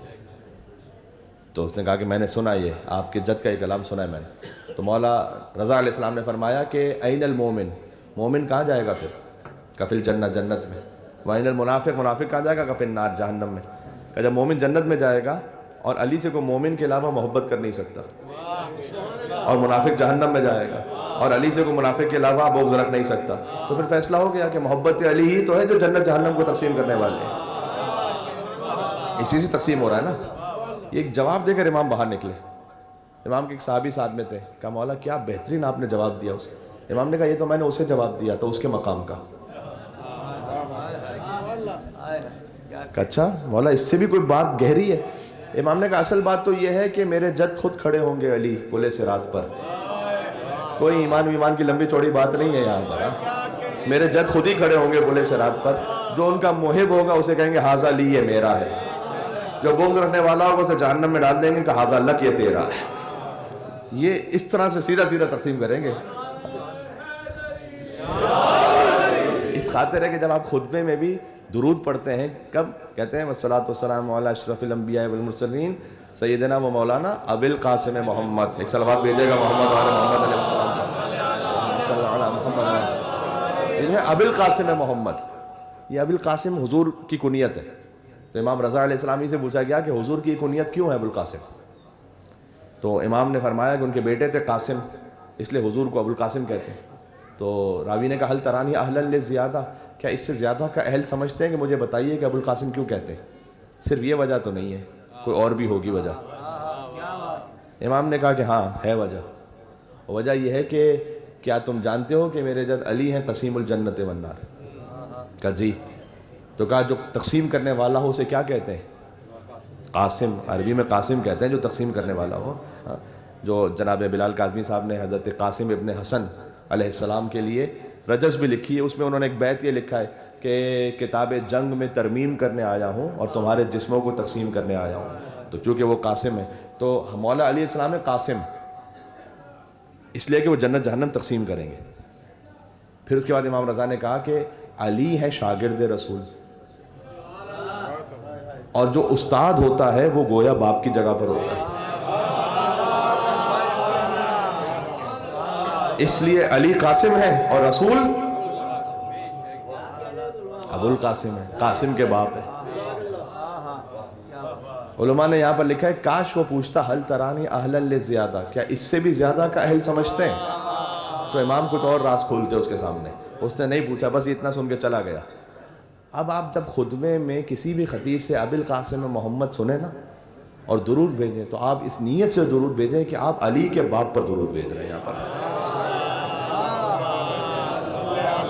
S1: تو اس نے کہا کہ میں نے سنا، یہ آپ کے جد کا یہ کلام سنا ہے میں نے۔ تو مولا رضا علیہ السلام نے فرمایا کہ این المومن، مومن کہاں جائے گا پھر؟ کفل جنت، جنت میں۔ وَإِنَ الْمُنَافِقُ، منافق کہاں جائے گا؟ کفل النار، جہنم میں۔ کہ جب مومن جنت میں جائے گا اور علی سے کوئی مومن کے علاوہ محبت کر نہیں سکتا، اور منافق جہنم میں جائے گا اور علی سے کوئی منافق کے علاوہ بغض رکھ نہیں سکتا، تو پھر فیصلہ ہو گیا کہ محبت علی ہی تو ہے جو جنت جہنم کو تقسیم کرنے والے ہیں۔ اسی سے تقسیم ہو رہا ہے نا۔ یہ ایک جواب دے کر امام باہر نکلے۔ امام کے ایک صحابی ساتھ میں تھے، کہا مولا کیا بہترین آپ نے جواب دیا اسے۔ امام نے کہا یہ تو میں نے اسے جواب دیا تھا اس کے مقام کا۔ کہا اچھا مولا اس سے بھی کوئی بات گہری ہے؟ امام نے کہا اصل بات تو یہ ہے کہ میرے جد خود کھڑے ہوں گے علی پل صراط پر، کوئی ایمان کی لمبی چوڑی بات نہیں ہے یہاں پر۔ میرے جد خود ہی کھڑے ہوں گے پل صراط پر، جو ان کا محب ہوگا اسے کہیں گے ہاذا لی، یہ میرا ہے، جو بغض رکھنے والا ہوگا اسے جہنم میں ڈال دیں گے کہ ہاذا لک، یہ تیرا ہے۔ یہ اس طرح سے سیدھا تقسیم کریں گے۔ اس خاطر ہے کہ جب آپ خطبے میں بھی درود پڑھتے ہیں، کب کہتے ہیں والصلاۃ والسلام علی اشرف الانبیاء والمرسلین سیدنا و مولانا ابی القاسم محمد، ایک صلوات بھیجے گا محمد وعلی محمد علیہ السلام، صلی اللہ علیہ محمد۔ یہ ہے ابی القاسم محمد، یہ ابی القاسم حضور کی کنیت ہے۔ تو امام رضا علیہ السلام ہی سے پوچھا گیا کہ حضور کی کنیت کیوں ہے ابو القاسم؟ تو امام نے فرمایا کہ ان کے بیٹے تھے قاسم، اس لیے حضور کو ابو القاسم کہتے ہیں۔ تو راوی نے کہا حل ترانی اہلا لزیادہ، کیا اس سے زیادہ کا اہل سمجھتے ہیں کہ مجھے بتائیے کہ ابو القاسم کیوں کہتے ہیں؟ صرف یہ وجہ تو نہیں ہے، کوئی اور بھی ہوگی وجہ۔ امام نے کہا کہ ہاں ہے وجہ، وجہ یہ ہے کہ کیا تم جانتے ہو کہ میرے جد علی ہیں قسیم الجنت والنار؟ کہا جی۔ تو کہا جو تقسیم کرنے والا ہو اسے کیا کہتے ہیں؟ قاسم، عربی میں قاسم کہتے ہیں جو تقسیم کرنے والا ہو۔ جو جناب بلال کاظمی صاحب نے حضرت قاسم ابن حسن علیہ السلام کے لیے رجس بھی لکھی ہے، اس میں انہوں نے ایک بیت یہ لکھا ہے کہ کتاب جنگ میں ترمیم کرنے آیا ہوں اور تمہارے جسموں کو تقسیم کرنے آیا ہوں. تو چونکہ وہ قاسم ہے تو مولا علیہ السلام ہے قاسم، اس لیے کہ وہ جنت جہنم تقسیم کریں گے. پھر اس کے بعد امام رضا نے کہا کہ علی ہے شاگرد رسول، اور جو استاد ہوتا ہے وہ گویا باپ کی جگہ پر ہوتا ہے. اس لیے علی قاسم ہے اور رسول ابو القاسم ہے، قاسم کے باپ ہے. علماء نے یہاں پر لکھا ہے کاش وہ پوچھتا حل ترانی اہل زیادہ، کیا اس سے بھی زیادہ کا اہل سمجھتے ہیں؟ تو امام کچھ اور راز کھولتے اس کے سامنے. اس نے نہیں پوچھا، بس اتنا سن کے چلا گیا. اب آپ جب خطبے میں کسی بھی خطیب سے ابو القاسم محمد سنیں نا اور درود بھیجیں تو آپ اس نیت سے درود بھیجیں کہ آپ علی کے باپ پر درود بھیج رہے ہیں. یہاں پر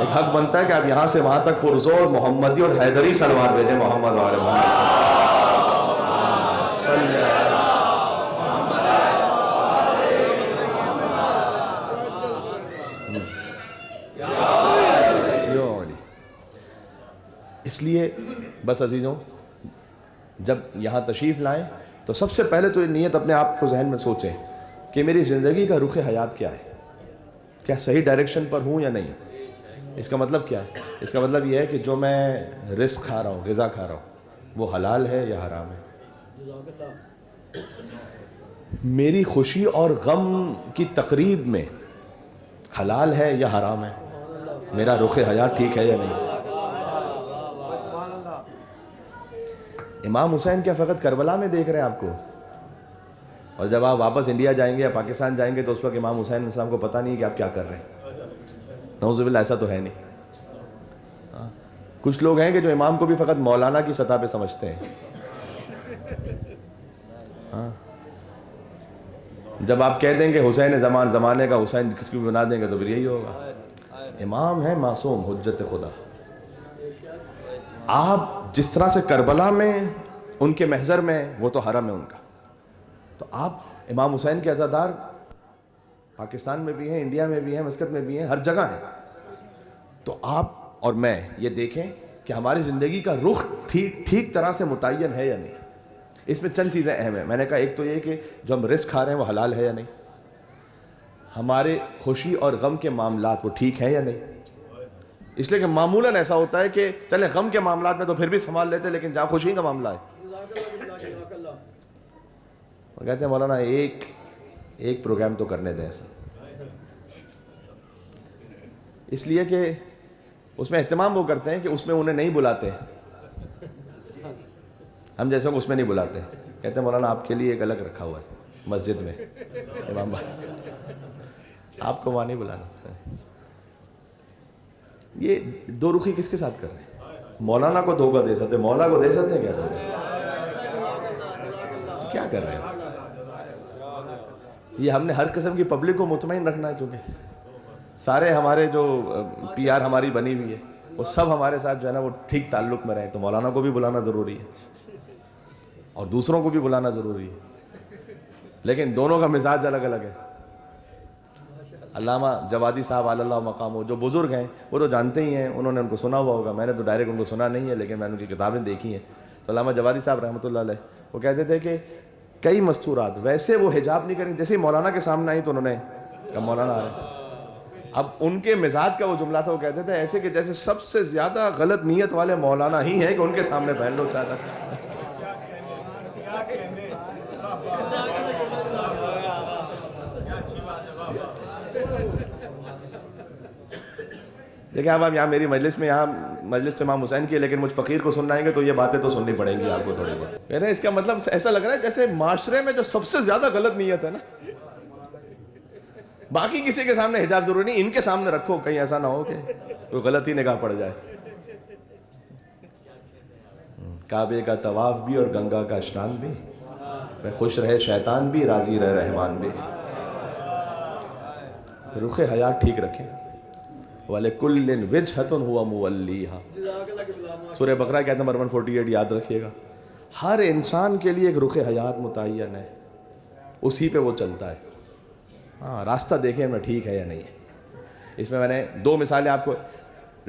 S1: ایک حق بنتا ہے کہ آپ یہاں سے وہاں تک پرزور محمدی اور حیدری سلوات بھیجیں. محمد وعلی محمد صلی اس لیے بس عزیزوں جب یہاں تشریف لائیں تو سب سے پہلے تو یہ نیت اپنے آپ کو ذہن میں سوچیں کہ میری زندگی کا رخ حیات کیا ہے، کیا صحیح ڈائریکشن پر ہوں یا نہیں. اس کا مطلب کیا ہے؟ اس کا مطلب یہ ہے کہ جو میں رزق کھا رہا ہوں، غذا کھا رہا ہوں، وہ حلال ہے یا حرام ہے. میری خوشی اور غم کی تقریب میں حلال ہے یا حرام ہے، میرا رخ حیات ٹھیک ہے یا نہیں. امام حسین کیا فقط کربلا میں دیکھ رہے ہیں آپ کو؟ اور جب آپ واپس انڈیا جائیں گے یا پاکستان جائیں گے تو اس وقت امام حسین علیہ السلام کو پتہ نہیں کہ آپ کیا کر رہے ہیں. نعوذ باللہ، ایسا تو ہے نہیں. کچھ لوگ ہیں کہ جو امام کو بھی فقط مولانا کی سطح پہ سمجھتے ہیں. جب آپ کہہ دیں کہ حسین زمانے کا حسین کس کو بنا دیں گے تو پھر یہی ہوگا. امام ہے معصوم، حجت خدا. آپ جس طرح سے کربلا میں ان کے محضر میں وہ تو حرم ہے ان کا، تو آپ امام حسین کے عزادار پاکستان میں بھی ہیں، انڈیا میں بھی ہیں، مسقط میں بھی ہیں، ہر جگہ ہیں. تو آپ اور میں یہ دیکھیں کہ ہماری زندگی کا رخ ٹھیک طرح سے متعین ہے یا نہیں. اس میں چند چیزیں اہم ہیں. میں نے کہا ایک تو یہ کہ جو ہم رزق کھا رہے ہیں وہ حلال ہے یا نہیں، ہمارے خوشی اور غم کے معاملات وہ ٹھیک ہیں یا نہیں. اس لیے کہ معمولاً ایسا ہوتا ہے کہ چلے غم کے معاملات میں تو پھر بھی سنبھال لیتے، لیکن جہاں خوشی کا معاملہ ہے وہ کہتے ہیں مولانا ایک پروگرام تو کرنے دیں ایسا. اس لیے کہ اس میں اہتمام وہ کرتے ہیں کہ اس میں انہیں نہیں بلاتے، ہم جیسے اس میں نہیں بلاتے. کہتے ہیں مولانا آپ کے لیے ایک الگ رکھا ہوا ہے مسجد میں امام بھائی، آپ کو وہاں نہیں بلانا. یہ دو رخی کس کے ساتھ کر رہے ہیں؟ مولانا کو دھوکہ دے سکتے، مولا کو دے سکتے ہیں کیا کر رہے ہیں؟ یہ ہم نے ہر قسم کی پبلک کو مطمئن رکھنا ہے. چونکہ سارے ہمارے جو پی آر ہماری بنی ہوئی ہے وہ سب ہمارے ساتھ جو ہے نا وہ ٹھیک تعلق میں رہے. تو مولانا کو بھی بلانا ضروری ہے اور دوسروں کو بھی بلانا ضروری ہے، لیکن دونوں کا مزاج الگ الگ ہے. علامہ جوادی صاحب علی اللہ مقام، جو بزرگ ہیں وہ تو جانتے ہی ہیں، انہوں نے ان کو سنا ہوا ہوگا. میں نے تو ڈائریکٹ ان کو سنا نہیں ہے، لیکن میں نے ان کی کتابیں دیکھی ہیں. تو علامہ جوادی صاحب رحمۃ اللہ علیہ وہ کہتے تھے کہ کئی مستورات ویسے وہ حجاب نہیں کریں، جیسے ہی مولانا کے سامنے آئی تو انہوں نے کہا مولانا آ رہے ہیں. اب ان کے مزاج کا وہ جملہ تھا، وہ کہتے تھے ایسے کہ جیسے سب سے زیادہ غلط نیت والے مولانا ہی ہیں کہ ان کے سامنے پہن لو چادر. دیکھیں اب آپ یہاں میری مجلس میں، یہاں مجلس امام حسین کی ہے، لیکن مجھ فقیر کو سننا ہے تو یہ باتیں تو سننی پڑیں گی آپ کو تھوڑی بہت. یعنی اس کا مطلب ایسا لگ رہا ہے جیسے معاشرے میں جو سب سے زیادہ غلط نیت ہے نا، باقی کسی کے سامنے حجاب ضروری نہیں، ان کے سامنے رکھو، کہیں ایسا نہ ہو کہ کوئی غلط ہی نگاہ پڑ جائے. کعبے کا طواف بھی اور گنگا کا اشنان بھی، میں خوش رہے شیطان بھی راضی رہے رحمان بھی. رخ حیات ٹھیک رکھیں. وَلِكُلٍّ وِجْهَةٌ هُوَ مُوَلِّيهَا، سورہ بقرہ کی آیت نمبر 148 یاد رکھیے گا. ہر انسان کے لیے ایک رخ حیات متعین ہے، اسی پہ وہ چلتا ہے. ہاں راستہ دیکھیں میں ٹھیک ہے یا نہیں ہے. اس میں نے 2 مثالیں آپ کو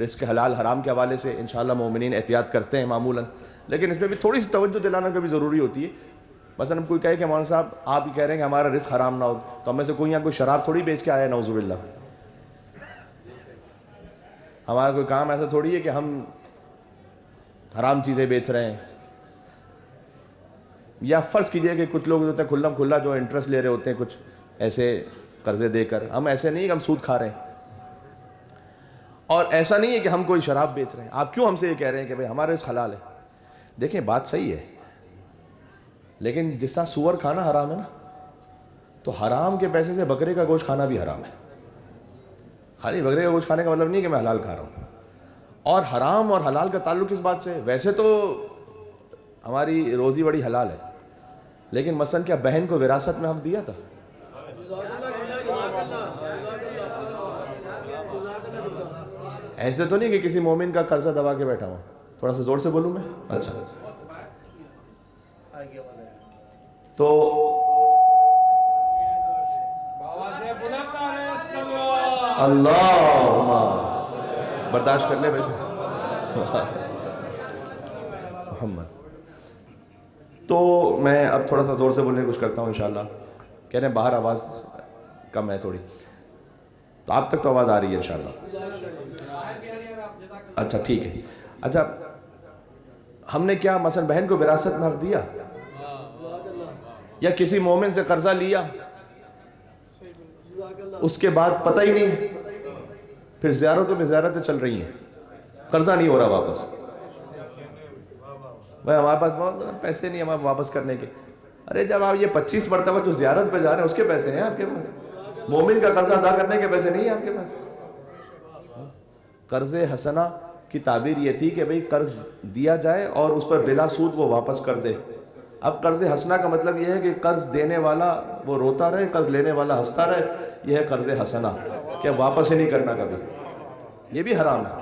S1: رزق حلال حرام کے حوالے سے انشاءاللہ مومنین احتیاط کرتے ہیں معمولاً، لیکن اس میں بھی تھوڑی سی توجہ دلانا کبھی ضروری ہوتی ہے. مثلا کوئی کہے کہ مولانا صاحب آپ ہی کہہ رہے ہیں کہ ہمارا رزق حرام نہ ہو، تو ہم میں سے کوئی یہاں کوئی شراب تھوڑی بیچ کے آیا ہے، نعوذ باللہ. ہمارا کوئی کام ایسا تھوڑی ہے کہ ہم حرام چیزیں بیچ رہے ہیں. یا فرض کیجئے کہ کچھ لوگ ہوتے ہیں کھلا کھلا جو انٹرسٹ لے رہے ہوتے ہیں کچھ ایسے قرضے دے کر، ہم ایسے نہیں کہ ہم سود کھا رہے ہیں، اور ایسا نہیں ہے کہ ہم کوئی شراب بیچ رہے ہیں. آپ کیوں ہم سے یہ کہہ رہے ہیں کہ بھئی ہمارا رزق حلال ہے؟ دیکھیں بات صحیح ہے، لیکن جس طرح سور کھانا حرام ہے نا، تو حرام کے پیسے سے بکرے کا گوشت کھانا بھی حرام ہے. خالی بکرے کا گوشت کھانے کا مطلب نہیں کہ میں حلال کھا رہا ہوں. اور حرام اور حلال کا تعلق کس بات سے؟ ویسے تو ہماری روزی بڑی حلال ہے، لیکن مثلا کیا بہن کو وراثت میں حق دیا تھا؟ ایسے تو نہیں کہ کسی مومن کا قرضہ دبا کے بیٹھا ہوں. تھوڑا سا زور سے بولوں میں؟ اچھا. تو اللہ برداشت کر لے بھائی محمد. تو میں اب تھوڑا سا زور سے بولنے کی کوشش کرتا ہوں انشاءاللہ. کہہ رہے ہیں باہر آواز کم ہے تھوڑی، تو آپ تک تو آواز آ رہی ہے انشاءاللہ. اچھا ٹھیک ہے. اچھا ہم نے کیا مثلا بہن کو وراثت میں حق دیا، یا کسی مومن سے قرضہ لیا، اس کے بعد پتہ ہی نہیں، پھر زیارتوں پہ زیارتیں چل رہی ہیں، قرضہ نہیں ہو رہا واپس. بھائی ہمارے پاس پیسے نہیں ہمارے واپس کرنے کے. ارے جب آپ یہ 25 مرتبہ جو زیارت پہ جا رہے ہیں اس کے پیسے ہیں آپ کے پاس، مومن کا قرضہ ادا کرنے کے پیسے نہیں ہیں آپ کے پاس. قرض حسنہ کی تعبیر یہ تھی کہ بھئی قرض دیا جائے اور اس پر بلا سود وہ واپس کر دے. اب قرض حسنہ کا مطلب یہ ہے کہ قرض دینے والا وہ روتا رہے، قرض لینے والا ہنستا رہے. یہ ہے قرض حسنہ کہ واپس ہی نہیں کرنا کبھی. یہ بھی حرام ہے.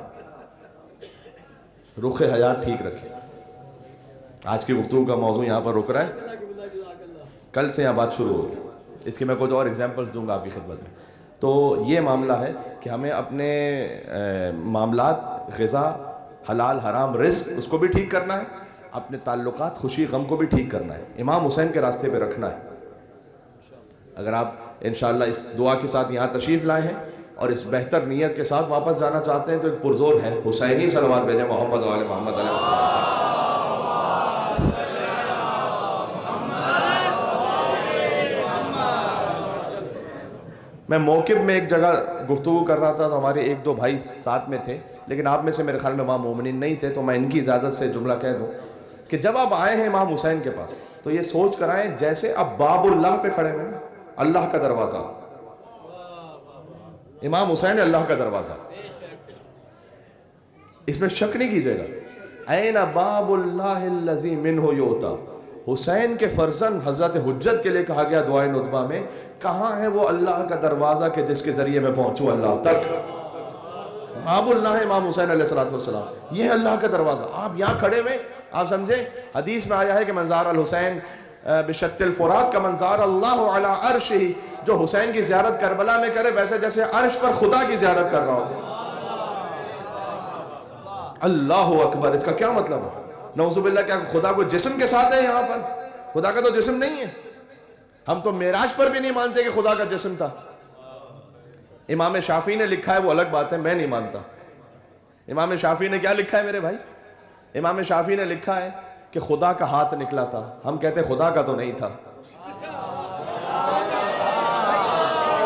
S1: رخ حیات ٹھیک رکھیں. آج کی گفتگو کا موضوع یہاں پر رک رہا ہے، کل سے یہاں بات شروع ہوگی. اس کے میں کچھ اور ایگزامپلس دوں گا آپ کی خدمت میں. تو یہ معاملہ ہے کہ ہمیں اپنے معاملات غذا حلال حرام رزق اس کو بھی ٹھیک کرنا ہے، اپنے تعلقات خوشی غم کو بھی ٹھیک کرنا ہے، امام حسین کے راستے پہ رکھنا ہے. اگر آپ انشاءاللہ اس دعا کے ساتھ یہاں تشریف لائے ہیں اور اس بہتر نیت کے ساتھ واپس جانا چاہتے ہیں تو ایک پرزور ہے حسینی صلوات بھیجیں محمد و آل محمد علیہ وسلم. میں موقب میں ایک جگہ گفتگو کر رہا تھا تو ہمارے 1-2 بھائی ساتھ میں تھے، لیکن آپ میں سے میرے خیال میں امام مومنین نہیں تھے، تو میں ان کی اجازت سے جملہ کہہ دوں کہ جب آپ آئے ہیں امام حسین کے پاس تو یہ سوچ کر آئیں جیسے اب باب اللہ پہ کھڑے ہوئے نا، اللہ کا دروازہ. امام حسین اللہ کا دروازہ، اس میں شک نہیں کیجئے گا. این باب اللہ الذی منہ یؤتی. حسین کے فرزند حضرت حجت کے لیے کہا گیا دعائے ندبہ میں، کہاں ہے وہ اللہ کا دروازہ کہ جس کے ذریعے میں پہنچوں اللہ تک. باب اللہ ہے امام حسین علیہ السلام، یہ ہے اللہ کا دروازہ. آپ یہاں کھڑے ہوئے، آپ سمجھیں حدیث میں آیا ہے کہ منظار الحسین بشت الفرات کا منظار اللہ علی عرشہ. جو حسین کی زیارت کربلا میں کرے ویسے جیسے عرش پر خدا کی زیارت کر رہا ہو. اللہ اکبر. اس کا کیا مطلب ہے؟ نعوذ باللہ کیا خدا کو جسم کے ساتھ ہے یہاں پر؟ خدا کا تو جسم نہیں ہے. ہم تو معراج پر بھی نہیں مانتے کہ خدا کا جسم تھا. امام شافعی نے لکھا ہے، وہ الگ بات ہے، میں نہیں مانتا. امام شافعی نے کیا لکھا ہے میرے بھائی؟ امام شافعی نے لکھا ہے کہ خدا کا ہاتھ نکلا تھا. ہم کہتے ہیں خدا کا تو نہیں تھا.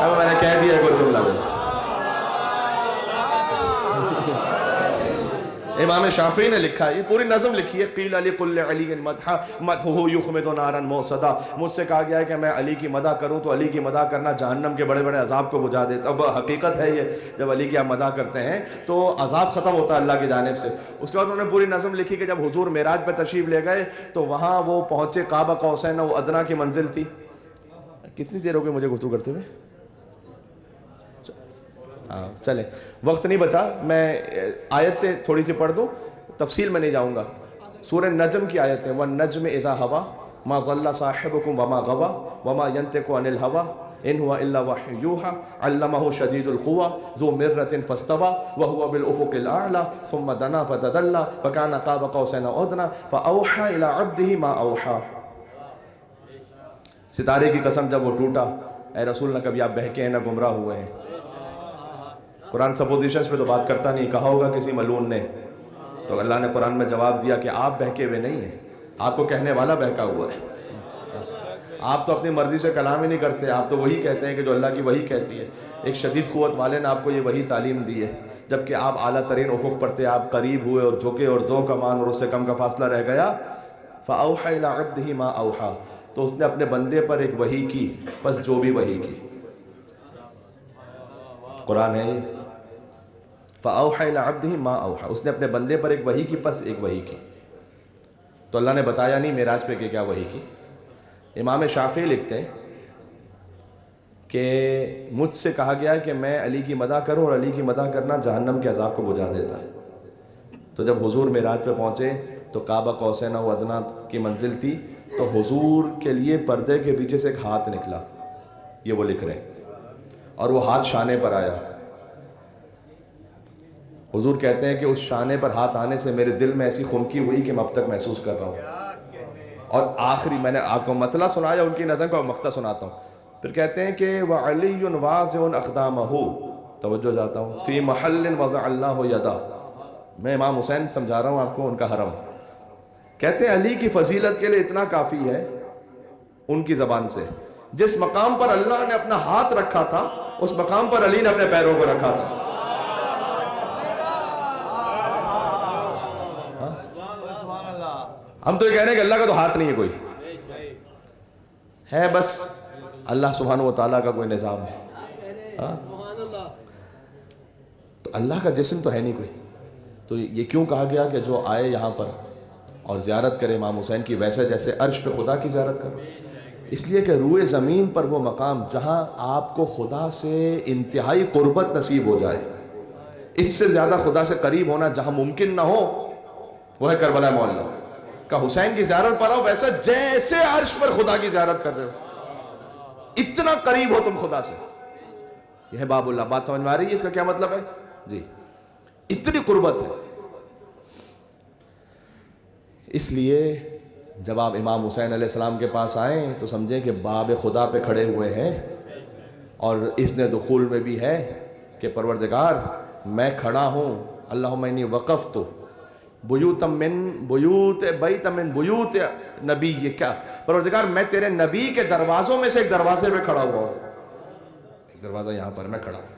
S1: اب میں نے کہہ دیا کوئی جملہ میں. امام شافعی نے لکھا ہے، یہ پوری نظم لکھی ہے. قیل علی قل علی مدحہ یخمد نارا موصدا. مجھ سے کہا گیا ہے کہ میں علی کی مدح کروں تو علی کی مدح کرنا جہنم کے بڑے بڑے عذاب کو بجھا دیتا. اب حقیقت ہے یہ، جب علی کی آپ مدح کرتے ہیں تو عذاب ختم ہوتا ہے اللہ کی جانب سے. اس کے بعد انہوں نے پوری نظم لکھی کہ جب حضور معراج پہ تشریف لے گئے تو وہاں وہ پہنچے قاب قوسین و ادنیٰ کی منزل تھی. کتنی دیر ہو گئی مجھے گفتگو کرتے ہوئے؟ چلیں وقت نہیں بچا، میں آیتیں تھوڑی سی پڑھ دوں، تفصیل میں نہیں جاؤں گا. سورہ نجم کی آیتیں، وَالنَّجْمِ إِذَا هَوَى مَا ضَلَّ صَاحِبُكُمْ وَمَا غَوَى وَمَا يَنْطِقُ عَنِ الْهَوَى ان هو الا وحی یوحی علمہ شدید القوی ذو مرۃ فاستوی وهو بالافق الاعلی ثم دنا فتدلی فکان قاب قوسین او ادنی فاوحی الی عبدہ ما اوحی. ستارے کی قسم جب وہ ٹوٹا، اے رسول نہ کبھی آپ بہکے ہیں نہ گمراہ ہوئے ہیں. قرآن سپوزیشنز پہ تو بات کرتا نہیں، کہا ہوگا کسی ملعون نے، تو اللہ نے قرآن میں جواب دیا کہ آپ بہکے ہوئے نہیں ہیں، آپ کو کہنے والا بہکا ہوا ہے. آپ تو اپنی مرضی سے کلام ہی نہیں کرتے، آپ تو وہی کہتے ہیں کہ جو اللہ کی وحی کہتی ہے. ایک شدید قوت والے نے آپ کو یہ وحی تعلیم دی ہے، جبکہ آپ اعلیٰ ترین افق پر تھے، آپ قریب ہوئے اور جھکے اور 2 کمان اور اس سے کم کا فاصلہ رہ گیا. فَأَوْحَى إِلَىٰ عَبْدِهِ مَا أَوْحَى، تو اس نے اپنے بندے پر ایک وحی کی، پس جو بھی وحی کی. قرآن ہے یہ. فَأَوْحَى إِلَىٰ عَبْدِهِ مَا أَوْحَى، اس نے اپنے بندے پر ایک وحی کی، پس ایک وحی کی. تو اللہ نے بتایا نہیں معراج پہ کہ کیا وحی کی. امام شافعی لکھتے ہیں کہ مجھ سے کہا گیا کہ میں علی کی مدح کروں، اور علی کی مدح کرنا جہنم کے عذاب کو بجھا دیتا ہے. تو جب حضور معراج پہ پہنچے تو قاب قوسین و ادنیٰ کی منزل تھی، تو حضور کے لیے پردے کے پیچھے سے ایک ہاتھ نکلا، یہ وہ لکھ رہے ہیں، اور وہ ہاتھ شانے پر آیا. حضور کہتے ہیں کہ اس شانے پر ہاتھ آنے سے میرے دل میں ایسی خنکی ہوئی کہ میں اب تک محسوس کر رہا ہوں. اور آخری میں نے آپ کو مطلع سنایا ان کی نظر کو مقطع سناتا ہوں. پھر کہتے ہیں کہ وَعَلِيٌّ وَاضِعٌ أَقْدَامَهُ، توجہ جاتا ہوں، فِي مَحَلٍّ وَضَعَ اللَّهُ يَدَهُ. میں امام حسین سمجھا رہا ہوں آپ کو ان کا حرم. کہتے ہیں علی کی فضیلت کے لیے اتنا کافی ہے ان کی زبان سے، جس مقام پر اللہ نے اپنا ہاتھ رکھا تھا اس مقام پر علی نے اپنے پیروں کو رکھا تھا. ہم تو یہ کہہ رہے ہیں کہ اللہ کا تو ہاتھ نہیں ہے، کوئی ہے، بس اللہ سبحانہ و تعالیٰ کا کوئی نظام ہے. تو اللہ کا جسم تو ہے نہیں کوئی. تو یہ کیوں کہا گیا کہ جو آئے یہاں پر اور زیارت کرے امام حسین کی، ویسے جیسے عرش پہ خدا کی زیارت کرو. اس لیے کہ روئے زمین پر وہ مقام جہاں آپ کو خدا سے انتہائی قربت نصیب ہو جائے، اس سے زیادہ خدا سے قریب ہونا جہاں ممکن نہ ہو، وہ ہے کربلا معلیٰ. کہ حسین کی زیارت پر آؤ ویسا جیسے عرش پر خدا کی زیارت کر رہے ہو، اتنا قریب ہو تم خدا سے. یہ ہے باب اللہ. بات سمجھ میں آ رہی ہے اس کا کیا مطلب ہے؟ جی، اتنی قربت ہے. اس لیے جب آپ امام حسین علیہ السلام کے پاس آئیں تو سمجھیں کہ باب خدا پہ کھڑے ہوئے ہیں، اور اس نے دخول میں بھی ہے کہ پروردگار میں کھڑا ہوں، اللہم انی وقفت بیت من بیوت نبی. یہ کیا پروردگار، میں تیرے نبی کے دروازوں میں سے ایک دروازے پہ کھڑا ہوا ہوں، ایک دروازہ یہاں پر میں کھڑا ہوں.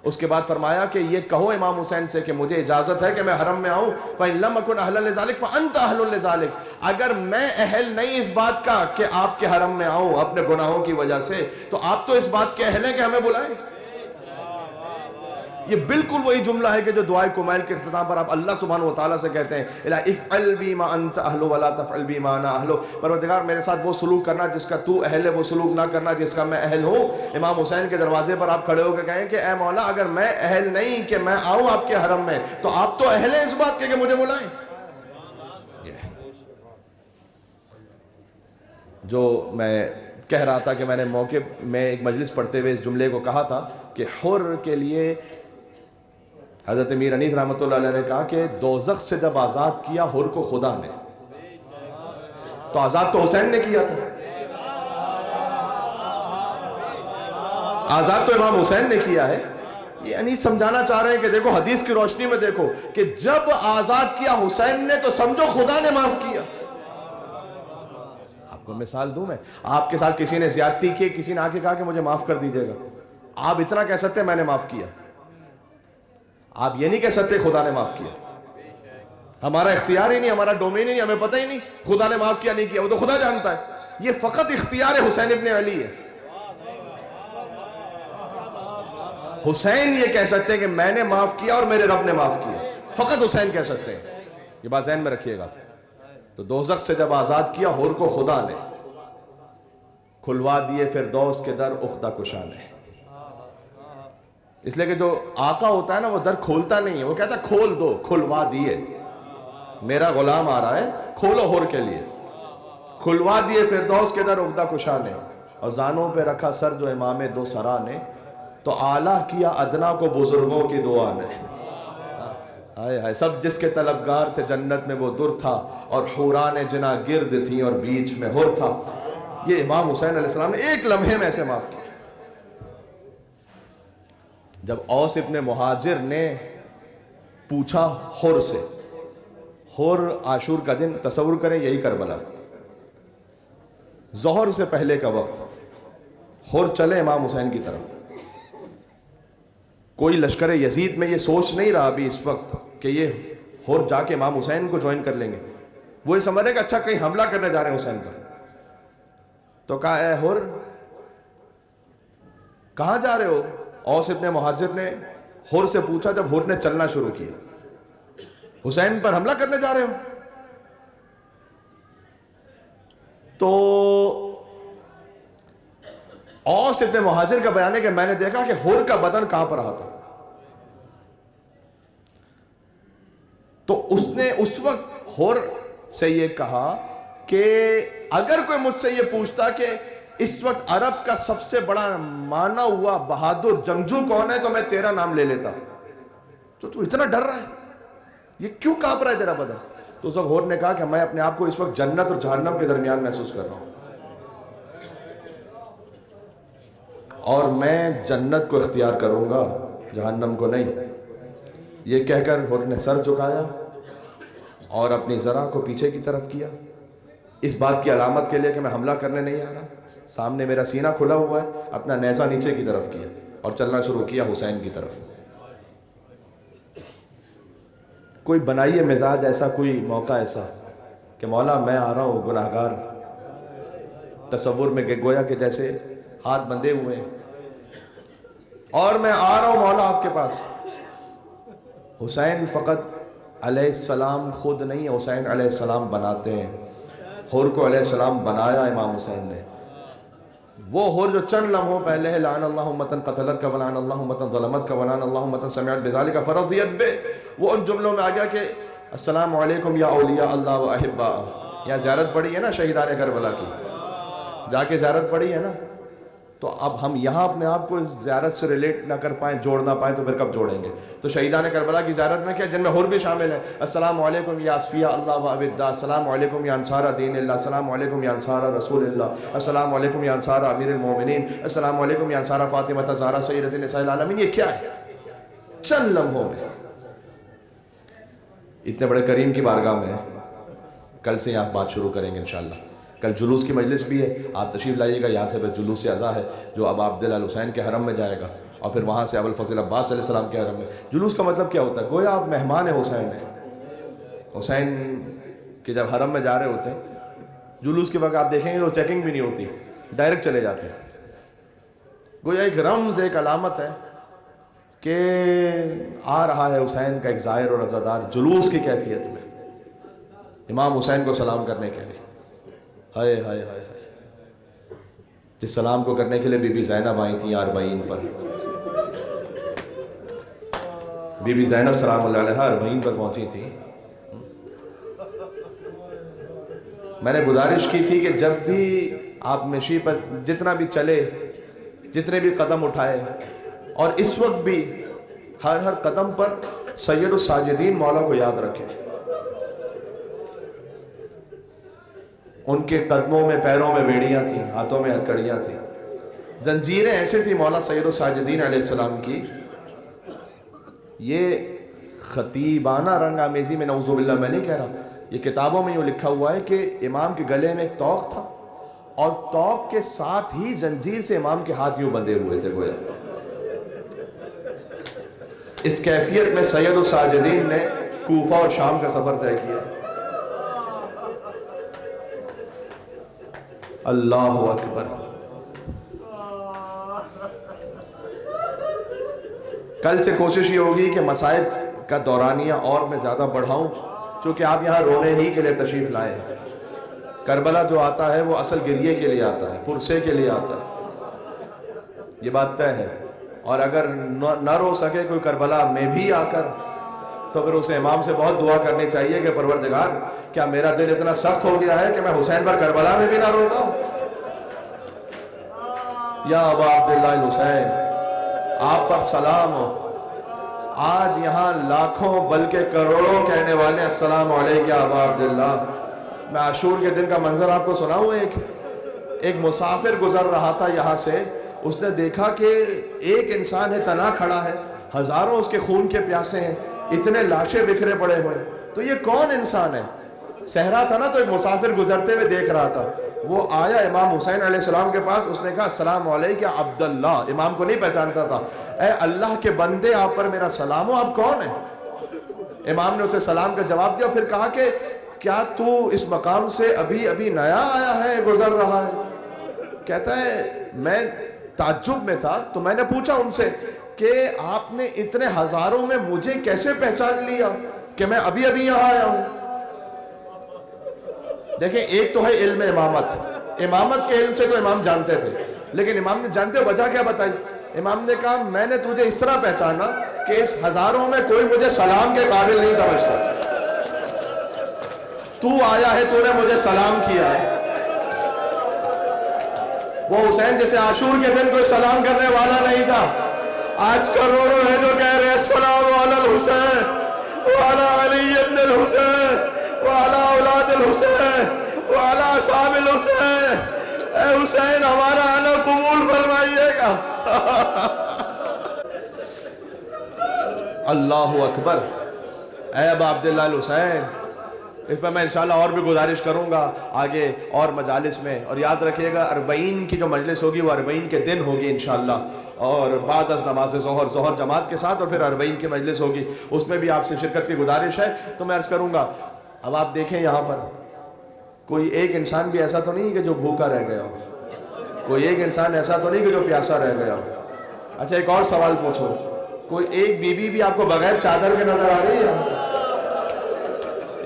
S1: اس کے بعد فرمایا کہ یہ کہو امام حسین سے کہ مجھے اجازت ہے کہ میں حرم میں آؤں. فَإِن لَمْ أَكُنْ أَهْلًا لِذَلِكَ فَأَنْتَ أَهْلٌ لِذَلِكَ. اگر میں اہل نہیں اس بات کا کہ آپ کے حرم میں آؤں اپنے گناہوں کی وجہ سے، تو آپ تو اس بات کے اہل ہیں کہ ہمیں بلائیں. یہ بالکل وہی جملہ ہے کہ جو دعائے کمیل کے اختتام پر آپ اللہ سبحانہ و تعالیٰ سے کہتے ہیں الٰہی افعل بی ما انت اہل ولا تفعل بی ما انا اہل. پروردگار میرے ساتھ وہ سلوک کرنا جس کا تو اہل ہے، وہ سلوک نہ کرنا جس کا میں اہل ہوں. امام حسین کے دروازے پر آپ کھڑے ہو کے کہیں کہ اے مولا اگر میں اہل نہیں کہ میں آؤں آپ کے حرم میں، تو آپ تو اہل ہیں اس بات کے کہ مجھے بلائیں. جو میں کہہ رہا تھا کہ میں نے موقع میں ایک مجلس پڑھتے ہوئے اس جملے کو کہا تھا کہ حر کے لیے حضرت میر انیس رحمۃ اللہ علیہ نے کہا کہ دوزخ سے جب آزاد کیا حر کو خدا نے، تو آزاد تو حسین نے کیا تھا، آزاد تو امام حسین نے کیا ہے. یہ انیس سمجھانا چاہ رہے ہیں کہ دیکھو حدیث کی روشنی میں دیکھو کہ جب آزاد کیا حسین نے تو سمجھو خدا نے معاف کیا. آپ کو مثال دوں میں، آپ کے ساتھ کسی نے زیادتی کی، کسی نے آ کے کہا کہ مجھے معاف کر دیجیے گا، آپ اتنا کہہ سکتے ہیں میں نے معاف کیا. آپ یہ نہیں کہہ سکتے خدا نے معاف کیا. ہمارا اختیار ہی نہیں، ہمارا ڈومین ہی نہیں، ہمیں پتہ ہی نہیں خدا نے معاف کیا نہیں کیا، وہ تو خدا جانتا ہے. یہ فقط اختیار حسین ابن علی ہے. حسین یہ کہہ سکتے ہیں کہ میں نے معاف کیا اور میرے رب نے معاف کیا، فقط حسین کہہ سکتے ہیں. یہ بات ذہن میں رکھیے گا. تو دوزخ سے جب آزاد کیا حر کو خدا نے، کھلوا دیے فردوس کے در عقدہ کشا نے. اس لیے کہ جو آقا ہوتا ہے نا وہ در کھولتا نہیں ہے، وہ کہتا ہے کھول دو، کھلوا دیے، میرا غلام آ رہا ہے کھولو حر کے لیے. کھلوا دیے فردوس کے در عقدہ کشا نے. اور زانوں پہ رکھا سر جو امام دو سرا نے، تو اعلیٰ کیا ادنا کو بزرگوں کی دعا نے. ہائے ہائے، سب جس کے طلبگار تھے جنت میں وہ در تھا، اور حوران جنا گرد تھیں اور بیچ میں حر تھا. یہ امام حسین علیہ السلام نے ایک لمحے میں ایسے معاف کیا. جب اوس ابن مہاجر نے پوچھا حر سے، حر عاشور کا دن، تصور کریں یہی کربلا، ظہر سے پہلے کا وقت، حر چلے امام حسین کی طرف. کوئی لشکر یزید میں یہ سوچ نہیں رہا ابھی اس وقت کہ یہ حر جا کے امام حسین کو جوائن کر لیں گے. وہ یہ سمجھ رہے کہ اچھا کہیں حملہ کرنے جا رہے ہیں حسین پر. تو کہا اے حر کہاں جا رہے ہو؟ اوس ابن مہاجر نے حر سے پوچھا جب حر نے چلنا شروع کیا. حسین پر حملہ کرنے جا رہے ہو؟ تو اوس ابن مہاجر کا بیان ہے کہ میں نے دیکھا کہ حر کا بدن کہاں پر رہا تھا. تو اس نے اس وقت حر سے یہ کہا کہ اگر کوئی مجھ سے یہ پوچھتا کہ اس وقت عرب کا سب سے بڑا مانا ہوا بہادر جنگجو کون ہے تو میں تیرا نام لے لیتا. تو اتنا ڈر رہا ہے، یہ کیوں کانپ رہا ہے تیرا بدن؟ تو اس وقت حر نے کہا کہ میں اپنے آپ کو اس وقت جنت اور جہنم کے درمیان محسوس کر رہا ہوں، اور میں جنت کو اختیار کروں گا، جہنم کو نہیں. یہ کہہ کر حر نے سر جھکایا اور اپنی ذرا کو پیچھے کی طرف کیا، اس بات کی علامت کے لیے کہ میں حملہ کرنے نہیں آ رہا. سامنے میرا سینہ کھلا ہوا ہے، اپنا نیزہ نیچے کی طرف کیا اور چلنا شروع کیا حسین کی طرف. کوئی بنائیے مزاج ایسا، کوئی موقع ایسا کہ مولا میں آ رہا ہوں گناہگار، تصور میں کہ گویا کہ جیسے ہاتھ بندھے ہوئے ہیں اور میں آ رہا ہوں مولا آپ کے پاس. حسین فقط علیہ السلام خود نہیں، حسین علیہ السلام بناتے ہیں. حر کو علیہ السلام بنایا امام حسین نے. وہ حر جو چند لمحوں پہلے ہے لعن اللہ امتن قتلت کا ولعن اللہ امتن ظلمت کا ولعن اللہ امتن سمعت بذالک فرضیت بے، وہ ان جملوں میں آ گیا کہ السلام علیکم یا اولیاء اللہ و احباء. یا زیارت پڑھی ہے نا شہیدان کربلا کی، جا کے زیارت پڑھی ہے نا. تو اب ہم یہاں اپنے آپ کو اس زیارت سے ریلیٹ نہ کر پائیں، جوڑ نہ پائیں، تو پھر کب جوڑیں گے؟ تو شہیدان کربلا کی زیارت میں کیا، جن میں حر بھی شامل ہے. السلام علیکم یا اصفیاء اللہ و ابدا، السلام علیکم یا انصار دین اللہ، السلام علیکم یا انصار رسول اللہ، السلام علیکم یا انصار امیر المومنین، السلام علیکم یا انصار فاطمہ زہرا سیدۃ نساء العالمین. یہ کیا ہے؟ چند لمحوں میں اتنے بڑے کریم کی بارگاہ میں. کل سے یہاں بات شروع کریں گے انشاءاللہ. کل جلوس کی مجلس بھی ہے، آپ تشریف لائیے گا. یہاں سے پھر جلوس عزا ہے جو اب عبداللہ الحسین کے حرم میں جائے گا، اور پھر وہاں سے ابوالفضل عباس علیہ السلام کے حرم میں. جلوس کا مطلب کیا ہوتا ہے؟ گویا آپ مہمان حسین ہیں. حسین کے جب حرم میں جا رہے ہوتے ہیں، جلوس کے وقت آپ دیکھیں گے تو چیکنگ بھی نہیں ہوتی، ڈائریکٹ چلے جاتے ہیں. گویا ایک رمز، ایک علامت ہے کہ آ رہا ہے حسین کا ایک زائر اور عزادار جلوس کی کیفیت میں امام حسین کو سلام کرنے کے لیے. ہائے ہائے ہائے ہائے، جس سلام کو کرنے کے لیے بی بی زینب آئی تھیں اربعین پر. بی بی زینب سلام اللہ علیہا اربعین پر پہنچی تھی. میں نے گزارش کی تھی کہ جب بھی آپ مشی پر جتنا بھی چلے، جتنے بھی قدم اٹھائے، اور اس وقت بھی ہر قدم پر سید الساجدین مولا کو یاد رکھیں. ان کے قدموں میں، پیروں میں بیڑیاں تھیں، ہاتھوں میں ہتھکڑیاں تھیں، زنجیریں ایسے تھی مولا سید الساجدین علیہ السلام کی. یہ خطیبانہ رنگ آمیزی میں نعوذ باللہ میں نہیں کہہ رہا، یہ کتابوں میں یوں لکھا ہوا ہے کہ امام کے گلے میں ایک توق تھا، اور توق کے ساتھ ہی زنجیر سے امام کے ہاتھ یوں بندھے ہوئے تھے. گویا اس کیفیت میں سید الساجدین نے کوفہ اور شام کا سفر طے کیا. اللہ اکبر. کل سے کوشش یہ ہوگی کہ مصائب کا دورانیہ اور میں زیادہ بڑھاؤں، چونکہ آپ یہاں رونے ہی کے لیے تشریف لائے. کربلا جو آتا ہے وہ اصل گریے کے لیے آتا ہے، پرسے کے لیے آتا ہے، یہ بات طے ہے. اور اگر نہ رو سکے کوئی کربلا میں بھی آ کر، تو پھر اسے امام سے بہت دعا کرنی چاہیے کہ پروردگار کیا میرا دل اتنا سخت ہو گیا ہے کہ میں حسین پر کربلا میں بھی نہ روتا ہوں. یا ابا عبداللہ الحسین، آپ پر سلام ہو۔ آج یہاں لاکھوں بلکہ کروڑوں کہنے والے السلام علیکم یا ابا عبداللہ۔ میں عاشور کے دن کا منظر آپ کو سناؤں، ایک مسافر گزر رہا تھا یہاں سے، اس نے دیکھا کہ ایک انسان ہے تنا کھڑا ہے، ہزاروں اس کے خون کے پیاسے ہیں، اتنے لاشیں بکھرے پڑے ہوئے، تو یہ کون انسان ہے؟ صحرا تھا نا، تو ایک مسافر گزرتے ہوئے دیکھ رہا تھا، وہ آیا امام حسین علیہ السلام کے پاس، اس نے کہا السلام علیکم عبداللہ۔ امام کو نہیں پہچانتا تھا، اے اللہ کے بندے آپ پر میرا سلام ہو، آپ کون ہیں؟ امام نے اسے سلام کا جواب دیا، پھر کہا کہ کیا تو اس مقام سے ابھی نیا آیا ہے، گزر رہا ہے؟ کہتا ہے میں تعجب میں تھا، تو میں نے پوچھا ان سے کہ آپ نے اتنے ہزاروں میں مجھے کیسے پہچان لیا کہ میں ابھی یہاں آیا ہوں؟ دیکھیں، ایک تو ہے علم امامت کے علم سے تو امام جانتے تھے، لیکن امام نے جانتے ہو وجہ کیا بتائی؟ امام نے کہا میں نے تجھے اس طرح پہچانا کہ اس ہزاروں میں کوئی مجھے سلام کے قابل نہیں سمجھتا، تو آیا ہے، تو نے مجھے سلام کیا ہے۔ وہ حسین جیسے عاشور کے دن کوئی سلام کرنے والا نہیں تھا، آج کروڑوں ہیں جو کہہ رہے ہیں السلام علی الحسین وعلی علی ابن الحسین وعلی اولاد الحسین وعلی اصحاب الحسین۔ اے حسین ہمارا آنا قبول فرمائیے گا۔ اللہ اکبر۔ اے ابا عبداللہ الحسین، اس پر میں انشاءاللہ اور بھی گزارش کروں گا آگے اور مجالس میں، اور یاد رکھیے گا 40 کی جو مجلس ہوگی وہ 40 کے دن ہوگی انشاءاللہ، اور بعد از نماز ظہر جماعت کے ساتھ، اور پھر 40 کی مجلس ہوگی، اس میں بھی آپ سے شرکت کی گزارش ہے۔ تو میں عرض کروں گا، اب آپ دیکھیں یہاں پر کوئی ایک انسان بھی ایسا تو نہیں کہ جو بھوکا رہ گیا ہو، کوئی ایک انسان ایسا تو نہیں کہ جو پیاسا رہ گیا ہو۔ اچھا ایک اور سوال پوچھو، کوئی ایک بیوی بھی آپ کو بغیر چادر کے نظر آ رہی ہے؟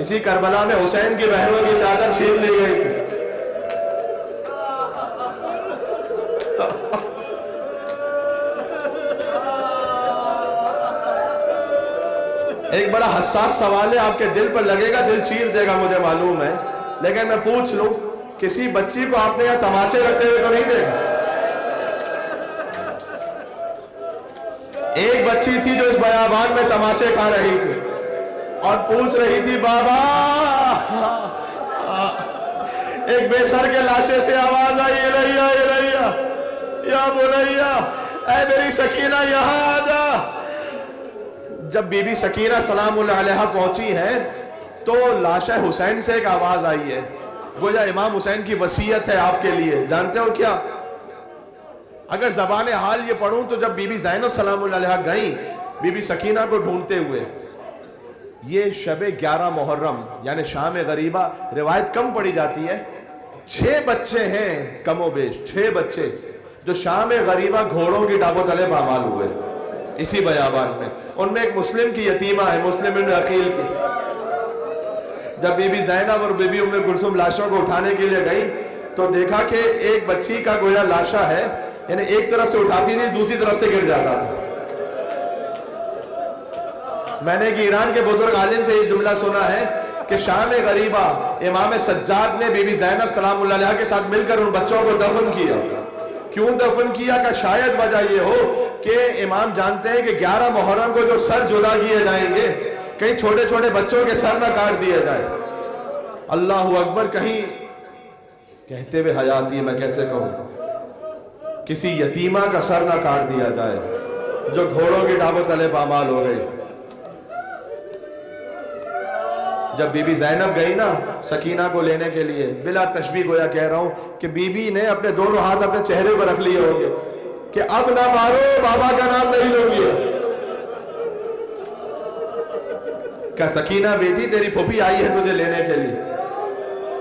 S1: اسی کربلا میں حسین کی بہنوں کی چادر چھین لی گئی تھی۔ ایک بڑا حساس سوال ہے، آپ کے دل پر لگے گا، دل چیر دے گا مجھے معلوم ہے، لیکن میں پوچھ لوں، کسی بچی کو آپ نے یہاں تماچے رکھتے ہوئے تو نہیں دیکھا؟ ایک بچی تھی جو اس بیابان میں تماچے کھا رہی تھی اور پوچھ رہی تھی بابا، ایک بے سر کے لاشے سے آواز آئی الیہ الیہ یا بنیہ، اے میری سکینہ یہاں آ جا۔ جب بی بی سکینہ سلام اللہ علیہ پہنچی ہے تو لاشہ حسین سے ایک آواز آئی ہے، گویا امام حسین کی وصیت ہے آپ کے لیے، جانتے ہو کیا؟ اگر زبان حال یہ پڑھوں تو جب بی بی زینب سلام اللہ علیہ گئیں بی بی سکینہ کو ڈھونڈتے ہوئے، یہ شب 11 محرم یعنی شام غریبہ روایت کم پڑھی جاتی ہے، 6 بچے ہیں کم و بیش، 6 بچے جو شام غریبہ گھوڑوں کی ڈابوں تلے پامال ہوئے اسی بیابان میں، ان میں ایک مسلم کی یتیمہ ہے، مسلم بن عقیل کی۔ جب بی بی زینب اور بی بی ام کلثوم لاشوں کو اٹھانے کے لیے گئی تو دیکھا کہ ایک بچی کا گویا لاشا ہے، یعنی ایک طرف سے اٹھاتی تھی دوسری طرف سے گر جاتا تھا۔ میں نے کہ ایران کے بزرگ عالم سے یہ جملہ سنا ہے کہ شام غریبہ امام سجاد نے بی بی زینب سلام اللہ علیہ کے ساتھ مل کر ان بچوں کو دفن کیا۔ کیوں دفن کیا؟ کہ شاید وجہ یہ ہو کہ امام جانتے ہیں کہ 11 محرم کو جو سر جدا کیے جائیں گے، کہیں چھوٹے چھوٹے بچوں کے سر نہ کاٹ دیے جائیں۔ اللہ اکبر، کہیں کہتے ہوئے حیاتی میں کیسے کہوں، کسی یتیمہ کا سر نہ کاٹ دیا جائے جو گھوڑوں کی ڈابوں تلے پامال ہو گئی۔ جب بی بی زینب گئی نا سکینہ کو لینے کے لیے، بلا تشبیہ گویا کہہ رہا ہوں کہ بی بی نے اپنے دونوں ہاتھ اپنے چہرے پر رکھ لیے ہوں گے کہ اب نہ مارو، بابا کا نام نہیں لو گے۔ کہ سکینہ بیٹی تیری پھوپھی آئی ہے تجھے لینے کے لیے۔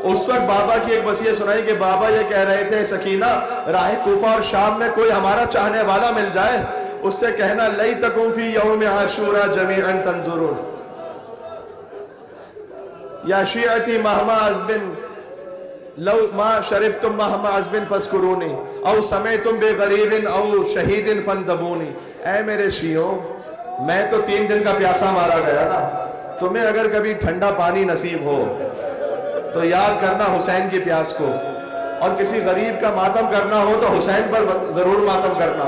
S1: اس وقت بابا کی ایک وصیت سنائی کہ بابا یہ کہہ رہے تھے سکینہ راہ کوفہ اور شام میں کوئی ہمارا چاہنے والا مل جائے، اس سے کہنا لیتکم فی یوم عاشورا جمیعا تنظرون یا شیعتی مہما عزبن لو ما شربتم مہما عزبن فذکرونی او سمعتم بغریب او شہید فانتبونی۔ اے میرے شیعوں، میں تو 3 دن کا پیاسا مارا گیا نا، تمہیں اگر کبھی ٹھنڈا پانی نصیب ہو تو یاد کرنا حسین کی پیاس کو، اور کسی غریب کا ماتم کرنا ہو تو حسین پر ضرور ماتم کرنا.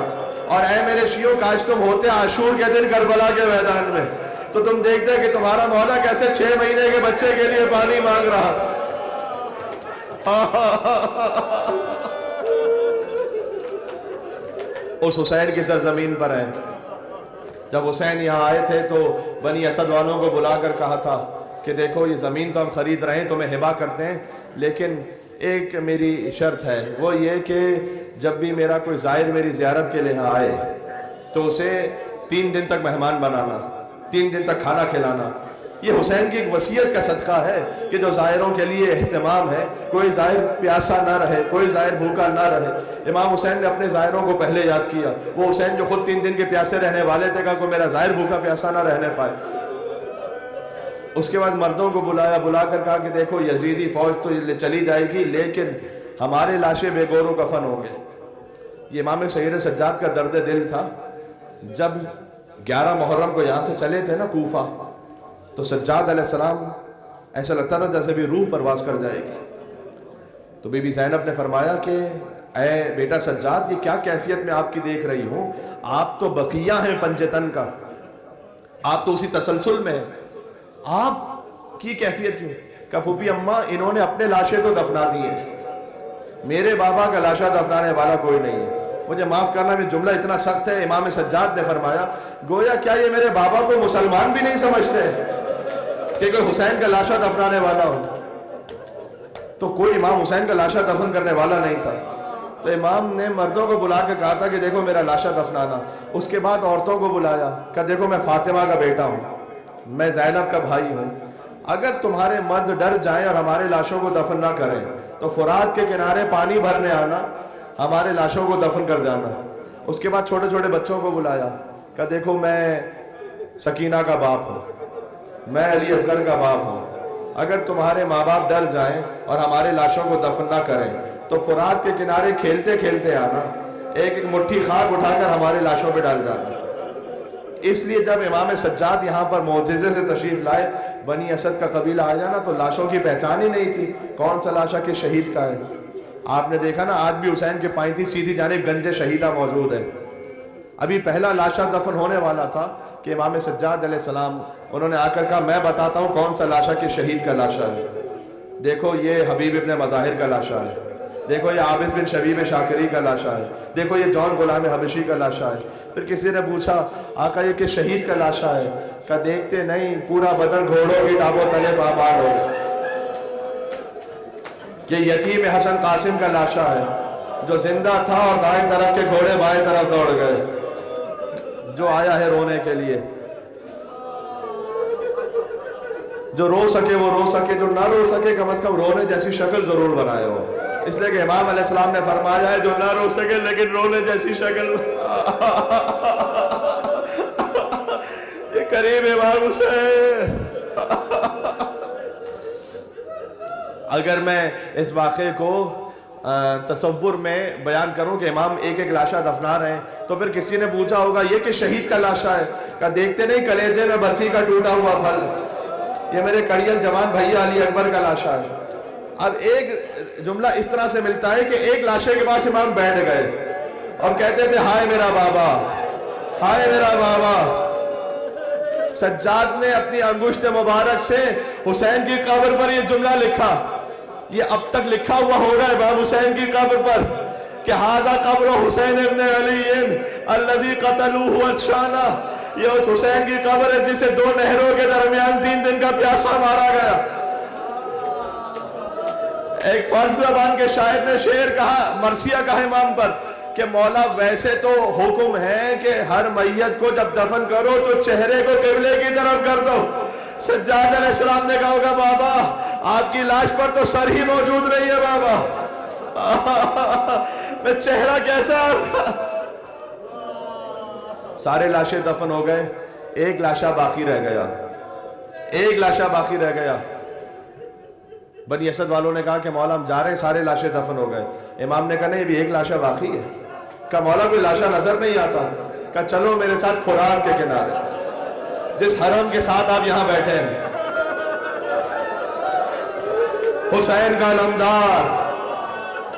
S1: اور اے میرے شیعوں، کاش تم ہوتے عاشور کے دن کربلا کے میدان میں تو تم دیکھتے کہ تمہارا مولا کیسے 6 مہینے کے بچے کے لیے پانی مانگ رہا تھا. اس حسین کی سرزمین پر ہے. جب حسین یہاں آئے تھے تو بنی اسد والوں کو بلا کر کہا تھا کہ دیکھو یہ زمین تو ہم خرید رہے ہیں، تمہیں ہبہ کرتے ہیں، لیکن ایک میری شرط ہے، وہ یہ کہ جب بھی میرا کوئی زائر میری زیارت کے لیے آئے تو اسے 3 دن تک مہمان بنانا، 3 دن تک کھانا کھلانا. یہ حسین کی ایک وصیت کا صدقہ ہے کہ جو زائروں کے لیے اہتمام ہے، کوئی زائر پیاسا نہ رہے، کوئی زائر بھوکا نہ رہے. امام حسین نے اپنے زائروں کو پہلے یاد کیا. وہ حسین جو خود 3 دن کے پیاسے رہنے والے تھے، کہا کوئی میرا زائر بھوکا پیاسا نہ رہنے پائے. اس کے بعد مردوں کو بلا کر کہا کہ دیکھو یزیدی فوج تو چلی جائے گی، لیکن ہمارے لاشیں بے گور و کفن ہوں گے. یہ امام سید سجاد کا درد دل تھا. جب 11 محرم کو یہاں سے چلے تھے نا کوفہ، تو سجاد علیہ السلام ایسا لگتا تھا جیسے بھی روح پرواز کر جائے گی. تو بی بی زینب نے فرمایا کہ اے بیٹا سجاد، یہ کیا کیفیت میں آپ کی دیکھ رہی ہوں؟ آپ تو بقیہ ہیں پنجتن کا، آپ تو اسی تسلسل میں ہیں، آپ کی کیفیت کیوں؟ کہا پھوپھی اماں، انہوں نے اپنے لاشیں تو دفنا دی ہیں، میرے بابا کا لاشا دفنانے والا کوئی نہیں ہے. مجھے معاف کرنا، میں جملہ اتنا سخت ہے. امام سجاد نے فرمایا گویا کیا یہ میرے بابا کو مسلمان بھی نہیں سمجھتے کہ کوئی حسین کا لاشا دفنانے والا ہو؟ تو کوئی امام حسین کا لاشا دفن کرنے والا نہیں تھا. تو امام نے مردوں کو بلا کے کہا تھا کہ دیکھو میرا لاشا دفنانا. اس کے بعد عورتوں کو بلایا کہ دیکھو میں فاطمہ کا بیٹا ہوں، میں زینب کا بھائی ہوں، اگر تمہارے مرد ڈر جائیں اور ہمارے لاشوں کو دفن نہ کریں تو فرات کے کنارے پانی بھرنے آنا، ہمارے لاشوں کو دفن کر جانا. اس کے بعد چھوٹے چھوٹے بچوں کو بلایا کہ دیکھو میں سکینہ کا باپ ہوں، میں علی اصغر کا باپ ہوں، اگر تمہارے ماں باپ ڈر جائیں اور ہمارے لاشوں کو دفن نہ کریں تو فرات کے کنارے کھیلتے کھیلتے آنا، ایک ایک مٹھی خاک اٹھا کر ہمارے لاشوں پہ ڈال جانا. اس لیے جب امام سجاد یہاں پر معجزے سے تشریف لائے، بنی اسد کا قبیلہ آ جانا تو لاشوں کی پہچان ہی نہیں تھی کون سا لاشا کے شہید کا ہے. آپ نے دیکھا نا آج بھی حسین کے پائنتی سیدھی جانب گنج شہیدہ موجود ہے. ابھی پہلا لاشا دفن ہونے والا تھا کہ امام سجاد علیہ السلام انہوں نے آ کر کہا میں بتاتا ہوں کون سا لاشا کے شہید کا لاشا ہے. دیکھو یہ حبیب ابن مظاہر کا لاشا ہے، دیکھو یہ عابس بن شبیب شاکری کا لاشا ہے، دیکھو یہ جون غلام حبشی کا لاشا ہے. پھر کسی نے پوچھا آقا یہ کہ شہید کا لاشا ہے؟ کہا دیکھتے نہیں پورا بدن گھوڑوں کی ٹانگوں تلے پامال ہو گئے. یہ یتیم حسن قاسم کا لاشا ہے جو زندہ تھا اور دائیں طرف کے گھوڑے بائیں طرف دوڑ گئے، جو آیا ہے رونے کے لیے. جو رو سکے وہ رو سکے، جو نہ رو سکے کم از کم رونے جیسی شکل ضرور بنائے ہو. اس لیے کہ امام علیہ السلام نے فرمایا ہے جو نہ رو سکے لیکن رونے جیسی شکل. یہ قریب امام حسین. اگر میں اس واقعے کو تصور میں بیان کروں کہ امام ایک ایک لاشا دفنا رہے ہیں تو پھر کسی نے پوچھا ہوگا یہ کہ شہید کا لاشا ہے؟ کہ دیکھتے نہیں کلیجے میں برسی کا ٹوٹا ہوا پھل، یہ میرے کڑیل جوان بھائی علی اکبر کا لاشا ہے. اب ایک جملہ اس طرح سے ملتا ہے کہ ایک لاشے کے پاس امام بیٹھ گئے اور کہتے تھے ہائے میرا بابا، ہائے میرا بابا. سجاد نے اپنی انگشت مبارک سے حسین کی قبر پر یہ جملہ لکھا، یہ اب تک لکھا ہوا ہوگا امام حسین کی قبر پر کہ ھذا قبر حسین ابن علی الذی قتلوہ عطشانا. یہ اس حسین کی قبر ہے جسے 2 نہروں کے درمیان 3 دن کا پیاسا مارا گیا. ایک فارسی زبان کے شاعر نے شعر کہا، مرثیہ کہا امام پر کہ مولا ویسے تو حکم ہے کہ ہر میت کو جب دفن کرو تو چہرے کو قبلے کی طرف کر دو. سجاد علیہ السلام نے کہا ہوگا بابا آپ کی لاش پر تو سر ہی موجود نہیں ہے بابا، میں چہرہ کیسا ہوگا. سارے لاشیں دفن ہو گئے، ایک لاشا باقی رہ گیا، ایک لاشا باقی رہ گیا. بنی اسد والوں نے کہا کہ مولا ہم جا رہے ہیں، سارے لاشیں دفن ہو گئے. امام نے کہا نہیں ابھی ایک لاشا باقی ہے. کہا مولا کوئی لاشا نظر نہیں آتا. کہا چلو میرے ساتھ فرات کے کنارے، جس حرم کے ساتھ آپ یہاں بیٹھے ہیں، حسین کا علمدار